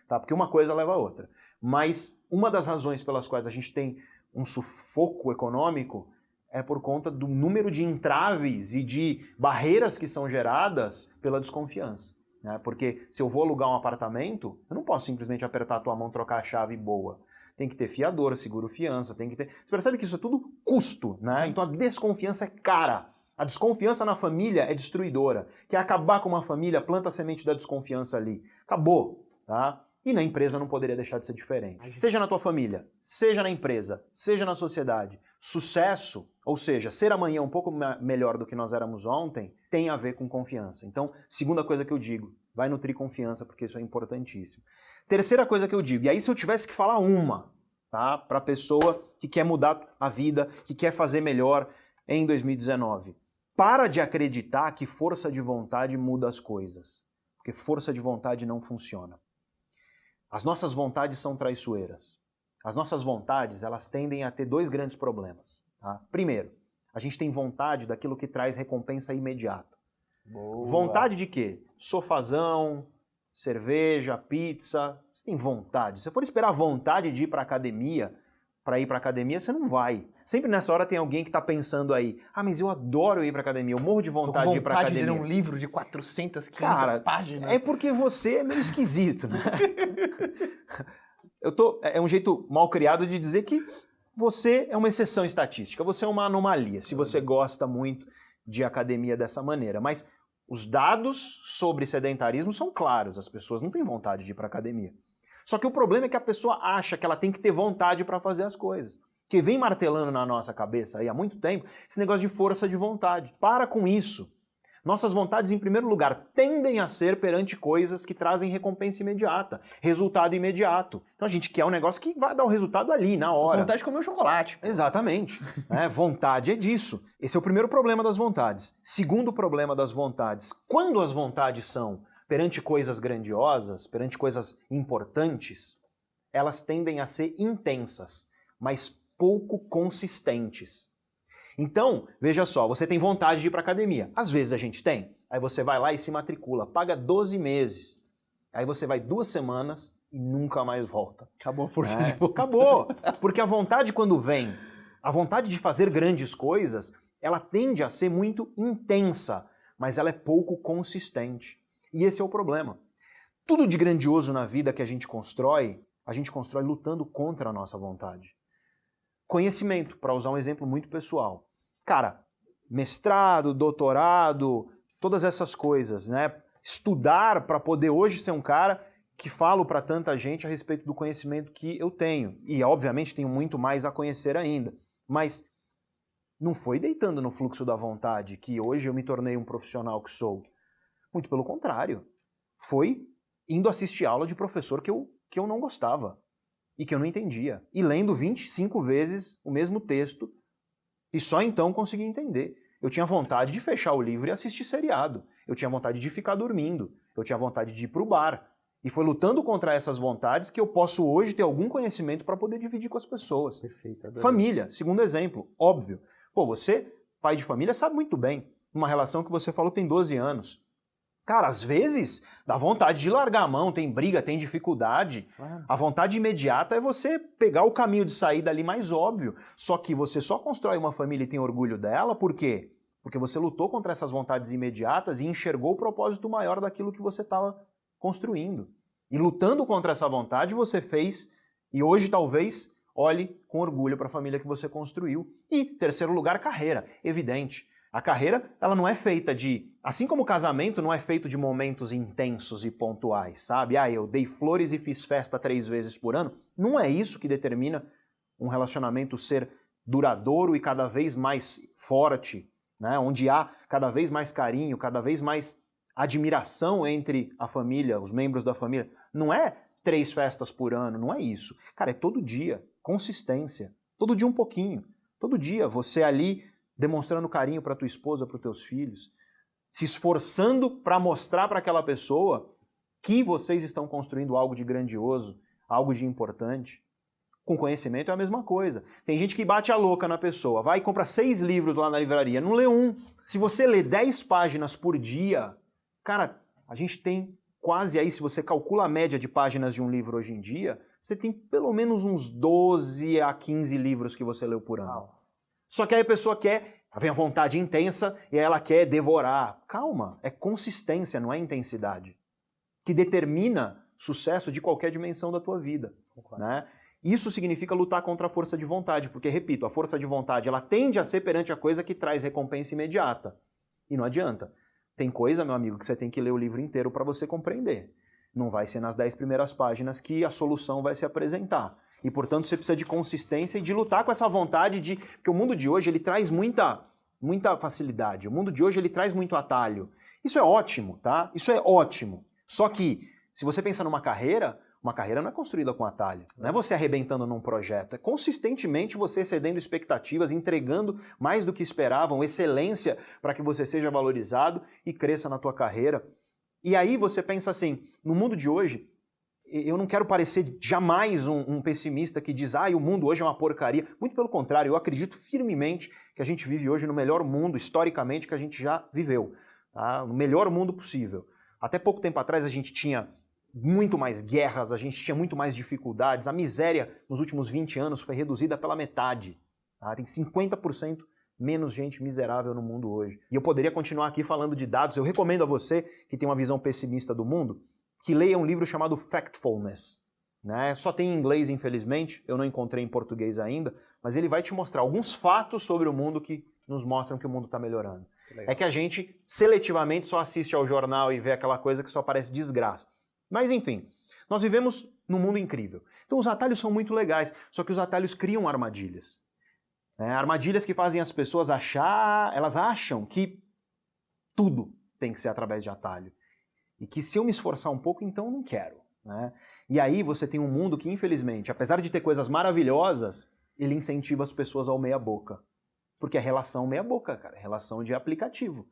Tá? Porque uma coisa leva a outra. Mas uma das razões pelas quais a gente tem um sufoco econômico é por conta do número de entraves e de barreiras que são geradas pela desconfiança. Né? Porque se eu vou alugar um apartamento, eu não posso simplesmente apertar a tua mão, trocar a chave e boa. Tem que ter fiador, seguro fiança, tem que ter... Você percebe que isso é tudo custo, né? Então a desconfiança é cara. A desconfiança na família é destruidora. Quer acabar com uma família, planta a semente da desconfiança ali. Acabou, tá? E na empresa não poderia deixar de ser diferente. Seja na tua família, seja na empresa, seja na sociedade. Sucesso, ou seja, ser amanhã um pouco melhor do que nós éramos ontem, tem a ver com confiança. Então, segunda coisa que eu digo, vai nutrir confiança, porque isso é importantíssimo. Terceira coisa que eu digo, e aí se eu tivesse que falar uma, tá, para a pessoa que quer mudar a vida, que quer fazer melhor em 2019, para de acreditar que força de vontade muda as coisas, porque força de vontade não funciona. As nossas vontades são traiçoeiras. As nossas vontades, elas tendem a ter dois grandes problemas. Tá? Primeiro, a gente tem vontade daquilo que traz recompensa imediata. Boa. Vontade de quê? Sofazão, cerveja, pizza. Você tem vontade. Se você for esperar vontade de ir para a academia, para ir para academia, você não vai. Sempre nessa hora tem alguém que está pensando aí, mas eu adoro ir para academia, eu morro de vontade de ir para academia. De ler um livro de 400, 500 Cara, páginas. É porque você é meio esquisito, né? É um jeito mal criado de dizer que você é uma exceção estatística, você é uma anomalia, se você gosta muito de academia dessa maneira. Mas os dados sobre sedentarismo são claros, as pessoas não têm vontade de ir para academia. Só que o problema é que a pessoa acha que ela tem que ter vontade para fazer as coisas. Que vem martelando na nossa cabeça aí há muito tempo esse negócio de força de vontade. Para com isso. Nossas vontades, em primeiro lugar, tendem a ser perante coisas que trazem recompensa imediata, resultado imediato. Então a gente quer um negócio que vai dar o resultado ali, na hora. Vontade de comer um chocolate. Exatamente. Vontade é disso. Esse é o primeiro problema das vontades. Segundo problema das vontades, quando as vontades são perante coisas grandiosas, perante coisas importantes, elas tendem a ser intensas, mas pouco consistentes. Então, veja só, você tem vontade de ir para academia. Às vezes a gente tem. Aí você vai lá e se matricula, paga 12 meses. Aí você vai 2 semanas e nunca mais volta. Acabou a força de vontade. Acabou! Porque a vontade quando vem, a vontade de fazer grandes coisas, ela tende a ser muito intensa, mas ela é pouco consistente. E esse é o problema. Tudo de grandioso na vida que a gente constrói lutando contra a nossa vontade. Conhecimento, para usar um exemplo muito pessoal. Cara, mestrado, doutorado, todas essas coisas, né? Estudar para poder hoje ser um cara que falo para tanta gente a respeito do conhecimento que eu tenho. E, obviamente, tenho muito mais a conhecer ainda. Mas não foi deitando no fluxo da vontade que hoje eu me tornei um profissional que sou. Muito pelo contrário. Foi indo assistir aula de professor que eu não gostava e que eu não entendia. E lendo 25 vezes o mesmo texto e só então consegui entender. Eu tinha vontade de fechar o livro e assistir seriado. Eu tinha vontade de ficar dormindo. Eu tinha vontade de ir para o bar. E foi lutando contra essas vontades que eu posso hoje ter algum conhecimento para poder dividir com as pessoas. Perfeito. Família, segundo exemplo, óbvio. Pô, você, pai de família, sabe muito bem. Uma relação que você falou tem 12 anos. Cara, às vezes dá vontade de largar a mão, tem briga, tem dificuldade. A vontade imediata é você pegar o caminho de saída ali mais óbvio. Só que você só constrói uma família e tem orgulho dela, por quê? Porque você lutou contra essas vontades imediatas e enxergou o propósito maior daquilo que você estava construindo. E lutando contra essa vontade você fez, e hoje talvez olhe com orgulho para a família que você construiu. E, terceiro lugar, carreira. Evidente. A carreira, ela não é feita de... Assim como o casamento não é feito de momentos intensos e pontuais, sabe? Eu dei flores e fiz festa 3 vezes por ano. Não é isso que determina um relacionamento ser duradouro e cada vez mais forte, né? Onde há cada vez mais carinho, cada vez mais admiração entre a família, os membros da família. Não é 3 festas por ano, não é isso. Cara, é todo dia, consistência. Todo dia um pouquinho. Todo dia você ali demonstrando carinho para tua esposa, para os teus filhos, se esforçando para mostrar para aquela pessoa que vocês estão construindo algo de grandioso, algo de importante. Com conhecimento é a mesma coisa. Tem gente que bate a louca na pessoa, vai e compra 6 livros lá na livraria, não lê um. Se você lê 10 páginas por dia, cara, a gente tem quase aí, se você calcula a média de páginas de um livro hoje em dia, você tem pelo menos uns 12 a 15 livros que você leu por ano. Só que aí a pessoa vem a vontade intensa e ela quer devorar. Calma, é consistência, não é intensidade, que determina sucesso de qualquer dimensão da tua vida. Né? Isso significa lutar contra a força de vontade, porque, repito, a força de vontade ela tende a ser perante a coisa que traz recompensa imediata. E não adianta. Tem coisa, meu amigo, que você tem que ler o livro inteiro para você compreender. Não vai ser nas 10 primeiras páginas que a solução vai se apresentar. E, portanto, você precisa de consistência e de lutar com essa vontade de... Porque o mundo de hoje, ele traz muita facilidade. O mundo de hoje, ele traz muito atalho. Isso é ótimo, tá? Isso é ótimo. Só que, se você pensa numa carreira, uma carreira não é construída com atalho. Não é você arrebentando num projeto. É consistentemente você excedendo expectativas, entregando mais do que esperavam, excelência para que você seja valorizado e cresça na tua carreira. E aí você pensa assim, no mundo de hoje... Eu não quero parecer jamais um pessimista que diz o mundo hoje é uma porcaria. Muito pelo contrário, eu acredito firmemente que a gente vive hoje no melhor mundo, historicamente, que a gente já viveu. Tá? No melhor mundo possível. Até pouco tempo atrás a gente tinha muito mais guerras, a gente tinha muito mais dificuldades, a miséria nos últimos 20 anos foi reduzida pela metade. Tá? Tem 50% menos gente miserável no mundo hoje. E eu poderia continuar aqui falando de dados. Eu recomendo a você, que tem uma visão pessimista do mundo, que leia um livro chamado Factfulness. Né? Só tem em inglês, infelizmente, eu não encontrei em português ainda, mas ele vai te mostrar alguns fatos sobre o mundo que nos mostram que o mundo está melhorando. É que a gente seletivamente só assiste ao jornal e vê aquela coisa que só parece desgraça. Mas enfim, nós vivemos num mundo incrível. Então os atalhos são muito legais, só que os atalhos criam armadilhas. Armadilhas que fazem as pessoas elas acham que tudo tem que ser através de atalho. E que se eu me esforçar um pouco, então eu não quero. Né? E aí você tem um mundo que, infelizmente, apesar de ter coisas maravilhosas, ele incentiva as pessoas ao meia boca. Porque é relação meia boca, cara, é relação de aplicativo.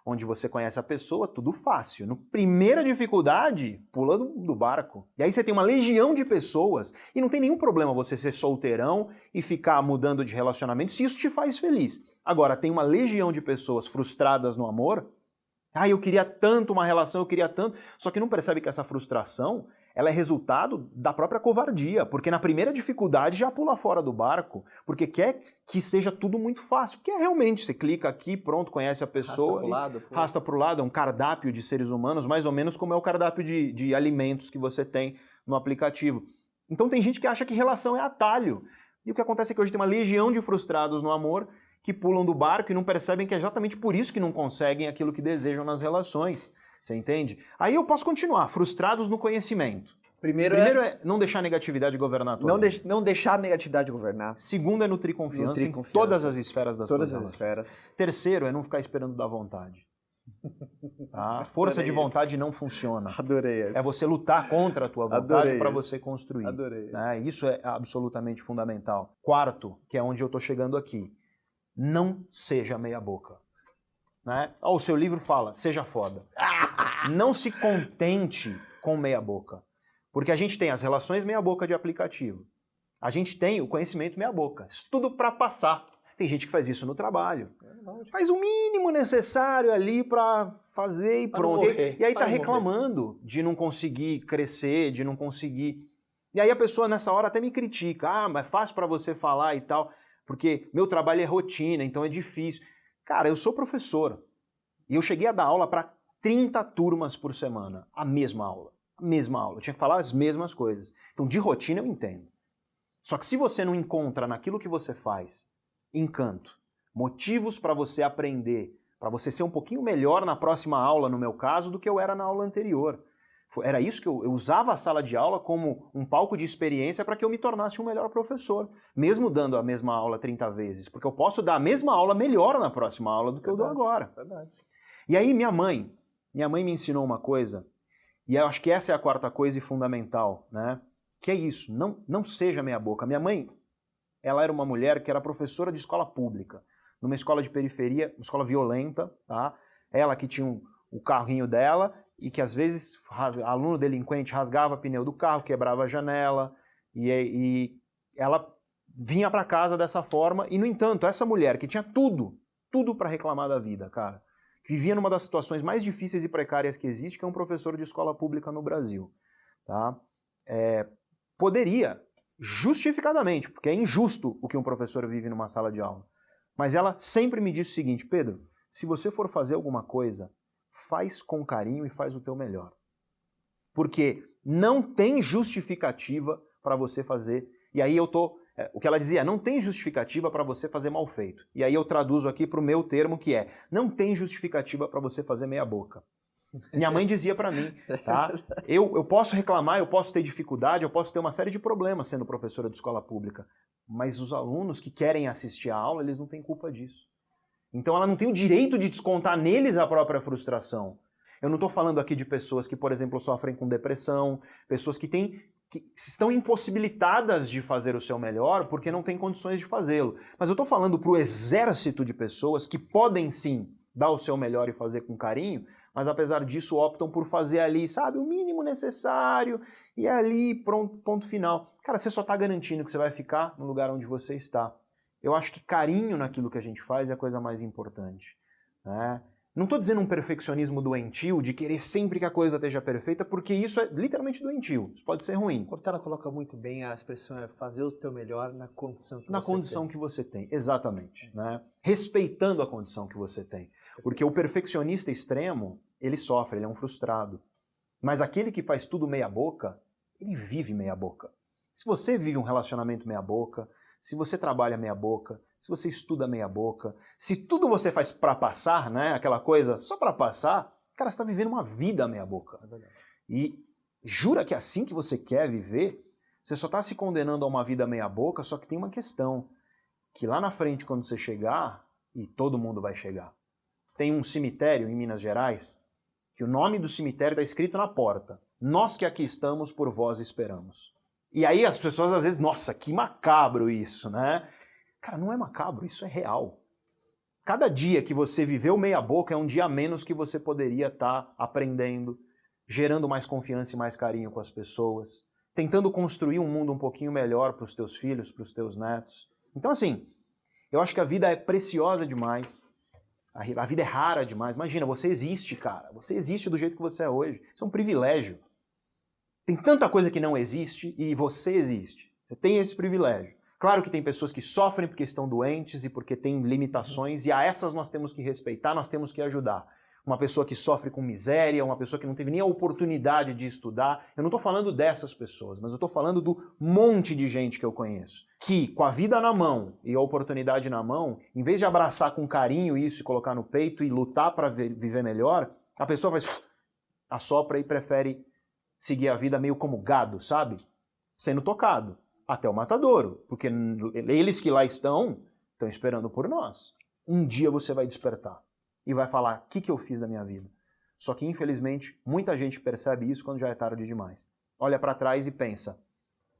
Onde você conhece a pessoa, tudo fácil. No primeira dificuldade, pula do barco. E aí você tem uma legião de pessoas, e não tem nenhum problema você ser solteirão e ficar mudando de relacionamento, se isso te faz feliz. Agora, tem uma legião de pessoas frustradas no amor. Eu queria tanto uma relação, eu queria tanto, só que não percebe que essa frustração, ela é resultado da própria covardia, porque na primeira dificuldade já pula fora do barco, porque quer que seja tudo muito fácil, porque realmente você clica aqui, pronto, conhece a pessoa, arrasta para o lado, é um cardápio de seres humanos, mais ou menos como é o cardápio de alimentos que você tem no aplicativo. Então tem gente que acha que relação é atalho, e o que acontece é que hoje tem uma legião de frustrados no amor, que pulam do barco e não percebem que é exatamente por isso que não conseguem aquilo que desejam nas relações. Você entende? Aí eu posso continuar, frustrados no conhecimento. Primeiro é não deixar a negatividade governar tudo. Não deixar a negatividade governar. Segundo é nutrir confiança em todas as esferas das suas relações. Esferas. Terceiro é não ficar esperando dar vontade. Tá? Força de vontade não funciona. Adorei essa. É você lutar contra a tua vontade para você construir. Adorei. Né? Isso é absolutamente fundamental. Quarto, que é onde eu estou chegando aqui. Não seja meia boca. Né? O seu livro fala, seja foda. Não se contente com meia boca. Porque a gente tem as relações meia boca de aplicativo. A gente tem o conhecimento meia boca. Estudo para passar. Tem gente que faz isso no trabalho. Faz o mínimo necessário ali para fazer e pronto. E aí tá reclamando de não conseguir crescer, de não conseguir... E aí a pessoa nessa hora até me critica. Mas é fácil para você falar e tal... Porque meu trabalho é rotina, então é difícil. Cara, eu sou professor e eu cheguei a dar aula para 30 turmas por semana. A mesma aula. Eu tinha que falar as mesmas coisas. Então, de rotina eu entendo. Só que se você não encontra naquilo que você faz encanto, motivos para você aprender, para você ser um pouquinho melhor na próxima aula, no meu caso, do que eu era na aula anterior. Era isso que eu usava a sala de aula como um palco de experiência para que eu me tornasse um melhor professor, mesmo dando a mesma aula 30 vezes, porque eu posso dar a mesma aula melhor na próxima aula do que eu dou agora. Verdade. E aí minha mãe me ensinou uma coisa, e eu acho que essa é a quarta coisa e fundamental, né? Que é isso, não seja meia boca. Minha mãe, ela era uma mulher que era professora de escola pública, numa escola de periferia, uma escola violenta, tá? Ela que tinha o carrinho dela, e que às vezes aluno delinquente rasgava pneu do carro, quebrava a janela, e ela vinha para casa dessa forma, e no entanto, essa mulher que tinha tudo para reclamar da vida, cara, que vivia numa das situações mais difíceis e precárias que existe, que é um professor de escola pública no Brasil, tá? Poderia, justificadamente, porque é injusto o que um professor vive numa sala de aula, mas ela sempre me disse o seguinte: Pedro, se você for fazer alguma coisa, faz com carinho e faz o teu melhor. Porque não tem justificativa para você fazer. E aí o que ela dizia, não tem justificativa para você fazer mal feito. E aí eu traduzo aqui para o meu termo, que é, não tem justificativa para você fazer meia boca. Minha mãe dizia para mim, tá? Eu posso reclamar, eu posso ter dificuldade, eu posso ter uma série de problemas sendo professora de escola pública, mas os alunos que querem assistir a aula, eles não têm culpa disso. Então ela não tem o direito de descontar neles a própria frustração. Eu não estou falando aqui de pessoas que, por exemplo, sofrem com depressão, pessoas que estão impossibilitadas de fazer o seu melhor porque não têm condições de fazê-lo. Mas eu estou falando para o exército de pessoas que podem sim dar o seu melhor e fazer com carinho, mas apesar disso optam por fazer ali, sabe, o mínimo necessário e ali, pronto, ponto final. Cara, você só está garantindo que você vai ficar no lugar onde você está. Eu acho que carinho naquilo que a gente faz é a coisa mais importante, né? Não estou dizendo um perfeccionismo doentio, de querer sempre que a coisa esteja perfeita, porque isso é literalmente doentio. Isso pode ser ruim. O Cortella coloca muito bem, a expressão é fazer o teu melhor na condição que Na você condição tem. que você tem, exatamente. Né? Respeitando a condição que você tem. Porque o perfeccionista extremo, ele sofre, ele é um frustrado. Mas aquele que faz tudo meia boca, ele vive meia boca. Se você vive um relacionamento meia boca, se você trabalha meia boca, se você estuda meia boca, se tudo você faz pra passar, né, aquela coisa só pra passar, cara, você tá vivendo uma vida meia boca. É verdade. E jura que é assim que você quer viver, você só tá se condenando a uma vida meia boca, só que tem uma questão, que lá na frente, quando você chegar, e todo mundo vai chegar, tem um cemitério em Minas Gerais, que o nome do cemitério está escrito na porta. Nós que aqui estamos, por vós esperamos. E aí as pessoas às vezes, nossa, que macabro isso, né? Cara, não é macabro, isso é real. Cada dia que você viveu meia boca é um dia a menos que você poderia estar aprendendo, gerando mais confiança e mais carinho com as pessoas, tentando construir um mundo um pouquinho melhor para os teus filhos, para os teus netos. Então assim, eu acho que a vida é preciosa demais, a vida é rara demais. Imagina, você existe, cara, você existe do jeito que você é hoje. Isso é um privilégio. Tem tanta coisa que não existe e você existe. Você tem esse privilégio. Claro que tem pessoas que sofrem porque estão doentes e porque têm limitações, e a essas nós temos que respeitar, nós temos que ajudar. Uma pessoa que sofre com miséria, uma pessoa que não teve nem a oportunidade de estudar. Eu não estou falando dessas pessoas, mas eu estou falando do monte de gente que eu conheço, que com a vida na mão e a oportunidade na mão, em vez de abraçar com carinho isso e colocar no peito e lutar para viver melhor, a pessoa faz assopra e prefere seguir a vida meio como gado, sabe? Sendo tocado até o matadouro, porque eles que lá estão esperando por nós. Um dia você vai despertar e vai falar, o que eu fiz da minha vida? Só que, infelizmente, muita gente percebe isso quando já é tarde demais. Olha para trás e pensa,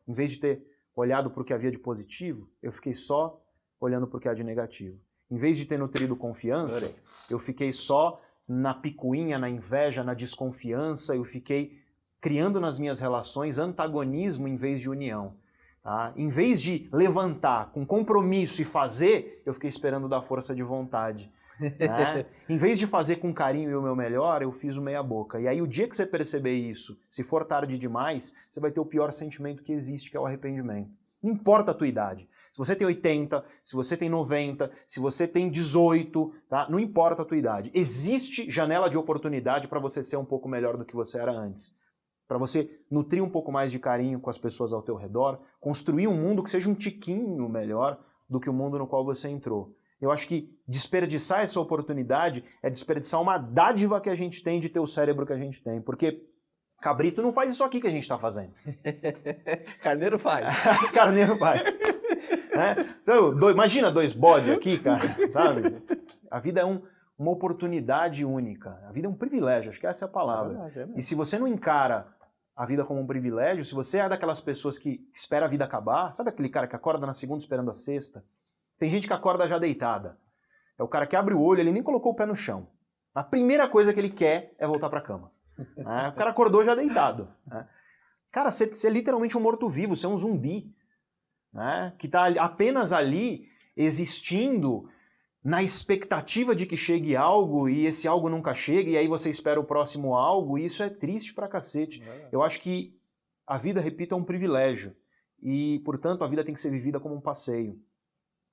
em vez de ter olhado para o que havia de positivo, eu fiquei só olhando para o que há de negativo. Em vez de ter nutrido confiança, eu fiquei só na picuinha, na inveja, na desconfiança, eu fiquei criando nas minhas relações antagonismo em vez de união. Tá? Em vez de levantar com compromisso e fazer, eu fiquei esperando dar força de vontade. Né? Em vez de fazer com carinho e o meu melhor, eu fiz o meia boca. E aí o dia que você perceber isso, se for tarde demais, você vai ter o pior sentimento que existe, que é o arrependimento. Não importa a tua idade. Se você tem 80, se você tem 90, se você tem 18, tá? Não importa a tua idade. Existe janela de oportunidade para você ser um pouco melhor do que você era antes. Para você nutrir um pouco mais de carinho com as pessoas ao teu redor, construir um mundo que seja um tiquinho melhor do que o mundo no qual você entrou. Eu acho que desperdiçar essa oportunidade é desperdiçar uma dádiva que a gente tem de ter o cérebro que a gente tem, porque cabrito não faz isso aqui que a gente está fazendo. Carneiro faz. Carneiro faz. Né? Imagina 2 bodes aqui, cara, sabe? A vida é uma oportunidade única. A vida é um privilégio, acho que essa é a palavra. E se você não encara a vida como um privilégio, se você é daquelas pessoas que espera a vida acabar, sabe aquele cara que acorda na segunda esperando a sexta? Tem gente que acorda já deitada. É o cara que abre o olho, ele nem colocou o pé no chão. A primeira coisa que ele quer é voltar para a cama. Né? O cara acordou já deitado. Né? Cara, você é literalmente um morto-vivo, você é um zumbi. Né? Que está apenas ali existindo na expectativa de que chegue algo e esse algo nunca chega e aí você espera o próximo algo e isso é triste pra cacete. Eu acho que a vida, repito, é um privilégio e, portanto, a vida tem que ser vivida como um passeio.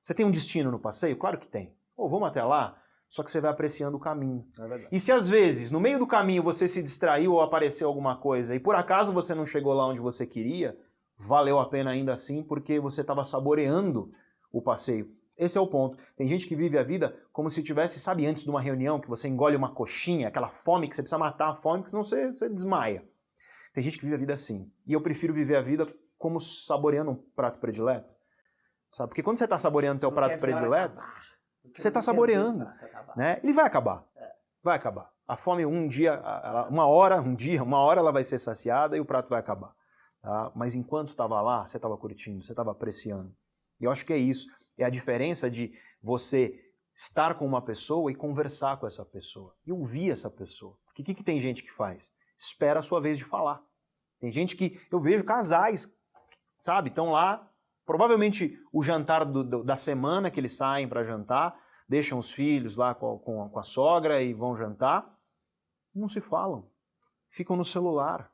Você tem um destino no passeio? Claro que tem. Vamos até lá? Só que você vai apreciando o caminho. E se às vezes, no meio do caminho, você se distraiu ou apareceu alguma coisa e por acaso você não chegou lá onde você queria, valeu a pena ainda assim porque você estava saboreando o passeio. Esse é o ponto. Tem gente que vive a vida como se tivesse, sabe, antes de uma reunião, que você engole uma coxinha, aquela fome que você precisa matar a fome, que senão você desmaia. Tem gente que vive a vida assim. E eu prefiro viver a vida como saboreando um prato predileto. Sabe? Porque quando você está saboreando o teu prato predileto, você está saboreando. Né? Ele vai acabar. Vai acabar. A fome um dia, uma hora ela vai ser saciada e o prato vai acabar. Tá? Mas enquanto estava lá, você estava curtindo, você estava apreciando. E eu acho que é isso. É a diferença de você estar com uma pessoa e conversar com essa pessoa. E ouvir essa pessoa. Porque o que tem gente que faz? Espera a sua vez de falar. Tem gente que, eu vejo casais, sabe, estão lá, provavelmente o jantar da semana que eles saem para jantar, deixam os filhos lá com a sogra e vão jantar, não se falam, ficam no celular.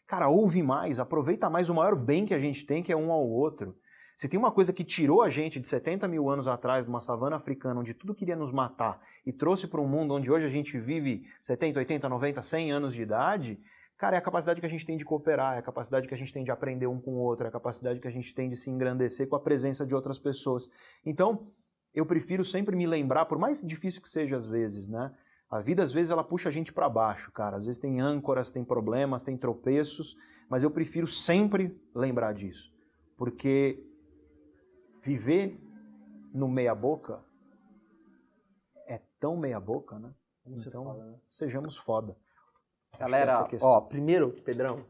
Cara, ouve mais, aproveita mais o maior bem que a gente tem, que é um ao outro. Se tem uma coisa que tirou a gente de 70 mil anos atrás, de uma savana africana, onde tudo queria nos matar, e trouxe para um mundo onde hoje a gente vive 70, 80, 90, 100 anos de idade, cara, é a capacidade que a gente tem de cooperar, é a capacidade que a gente tem de aprender um com o outro, é a capacidade que a gente tem de se engrandecer com a presença de outras pessoas. Então, eu prefiro sempre me lembrar, por mais difícil que seja às vezes, né? A vida, às vezes, ela puxa a gente para baixo, cara. Às vezes tem âncoras, tem problemas, tem tropeços, mas eu prefiro sempre lembrar disso. Porque viver no meia-boca é tão meia-boca, né? Então, sejamos foda. Galera, ó, primeiro, Pedrão,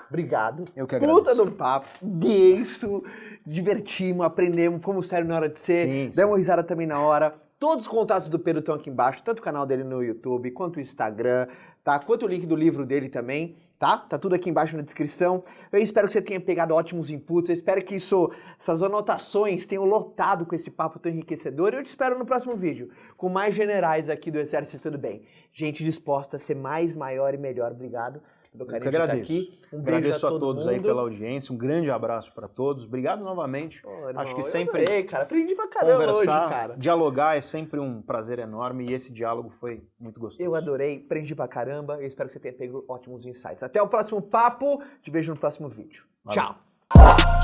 obrigado. Eu que agradeço. Puta do papo, denso, divertimos, aprendemos, fomos sérios na hora de ser, demos uma risada também na hora. Todos os contatos do Pedro estão aqui embaixo, tanto o canal dele no YouTube, quanto o Instagram, tá? Quanto o link do livro dele também, tá? Tá tudo aqui embaixo na descrição. Eu espero que você tenha pegado ótimos inputs, eu espero que essas anotações tenham lotado com esse papo tão enriquecedor. E eu te espero no próximo vídeo, com mais generais aqui do Exército Tudo Bem. Gente disposta a ser mais, maior e melhor. Obrigado. Eu que agradeço. Um beijo agradeço a todos mundo. Aí pela audiência, um grande abraço para todos. Obrigado novamente. Irmão, acho que sempre adorei, cara. Aprendi pra caramba conversar, hoje, cara. dialogar é sempre um prazer enorme e esse diálogo foi muito gostoso. Eu adorei, aprendi pra caramba. Eu espero que você tenha pego ótimos insights. Até o próximo papo. Te vejo no próximo vídeo. Valeu. Tchau.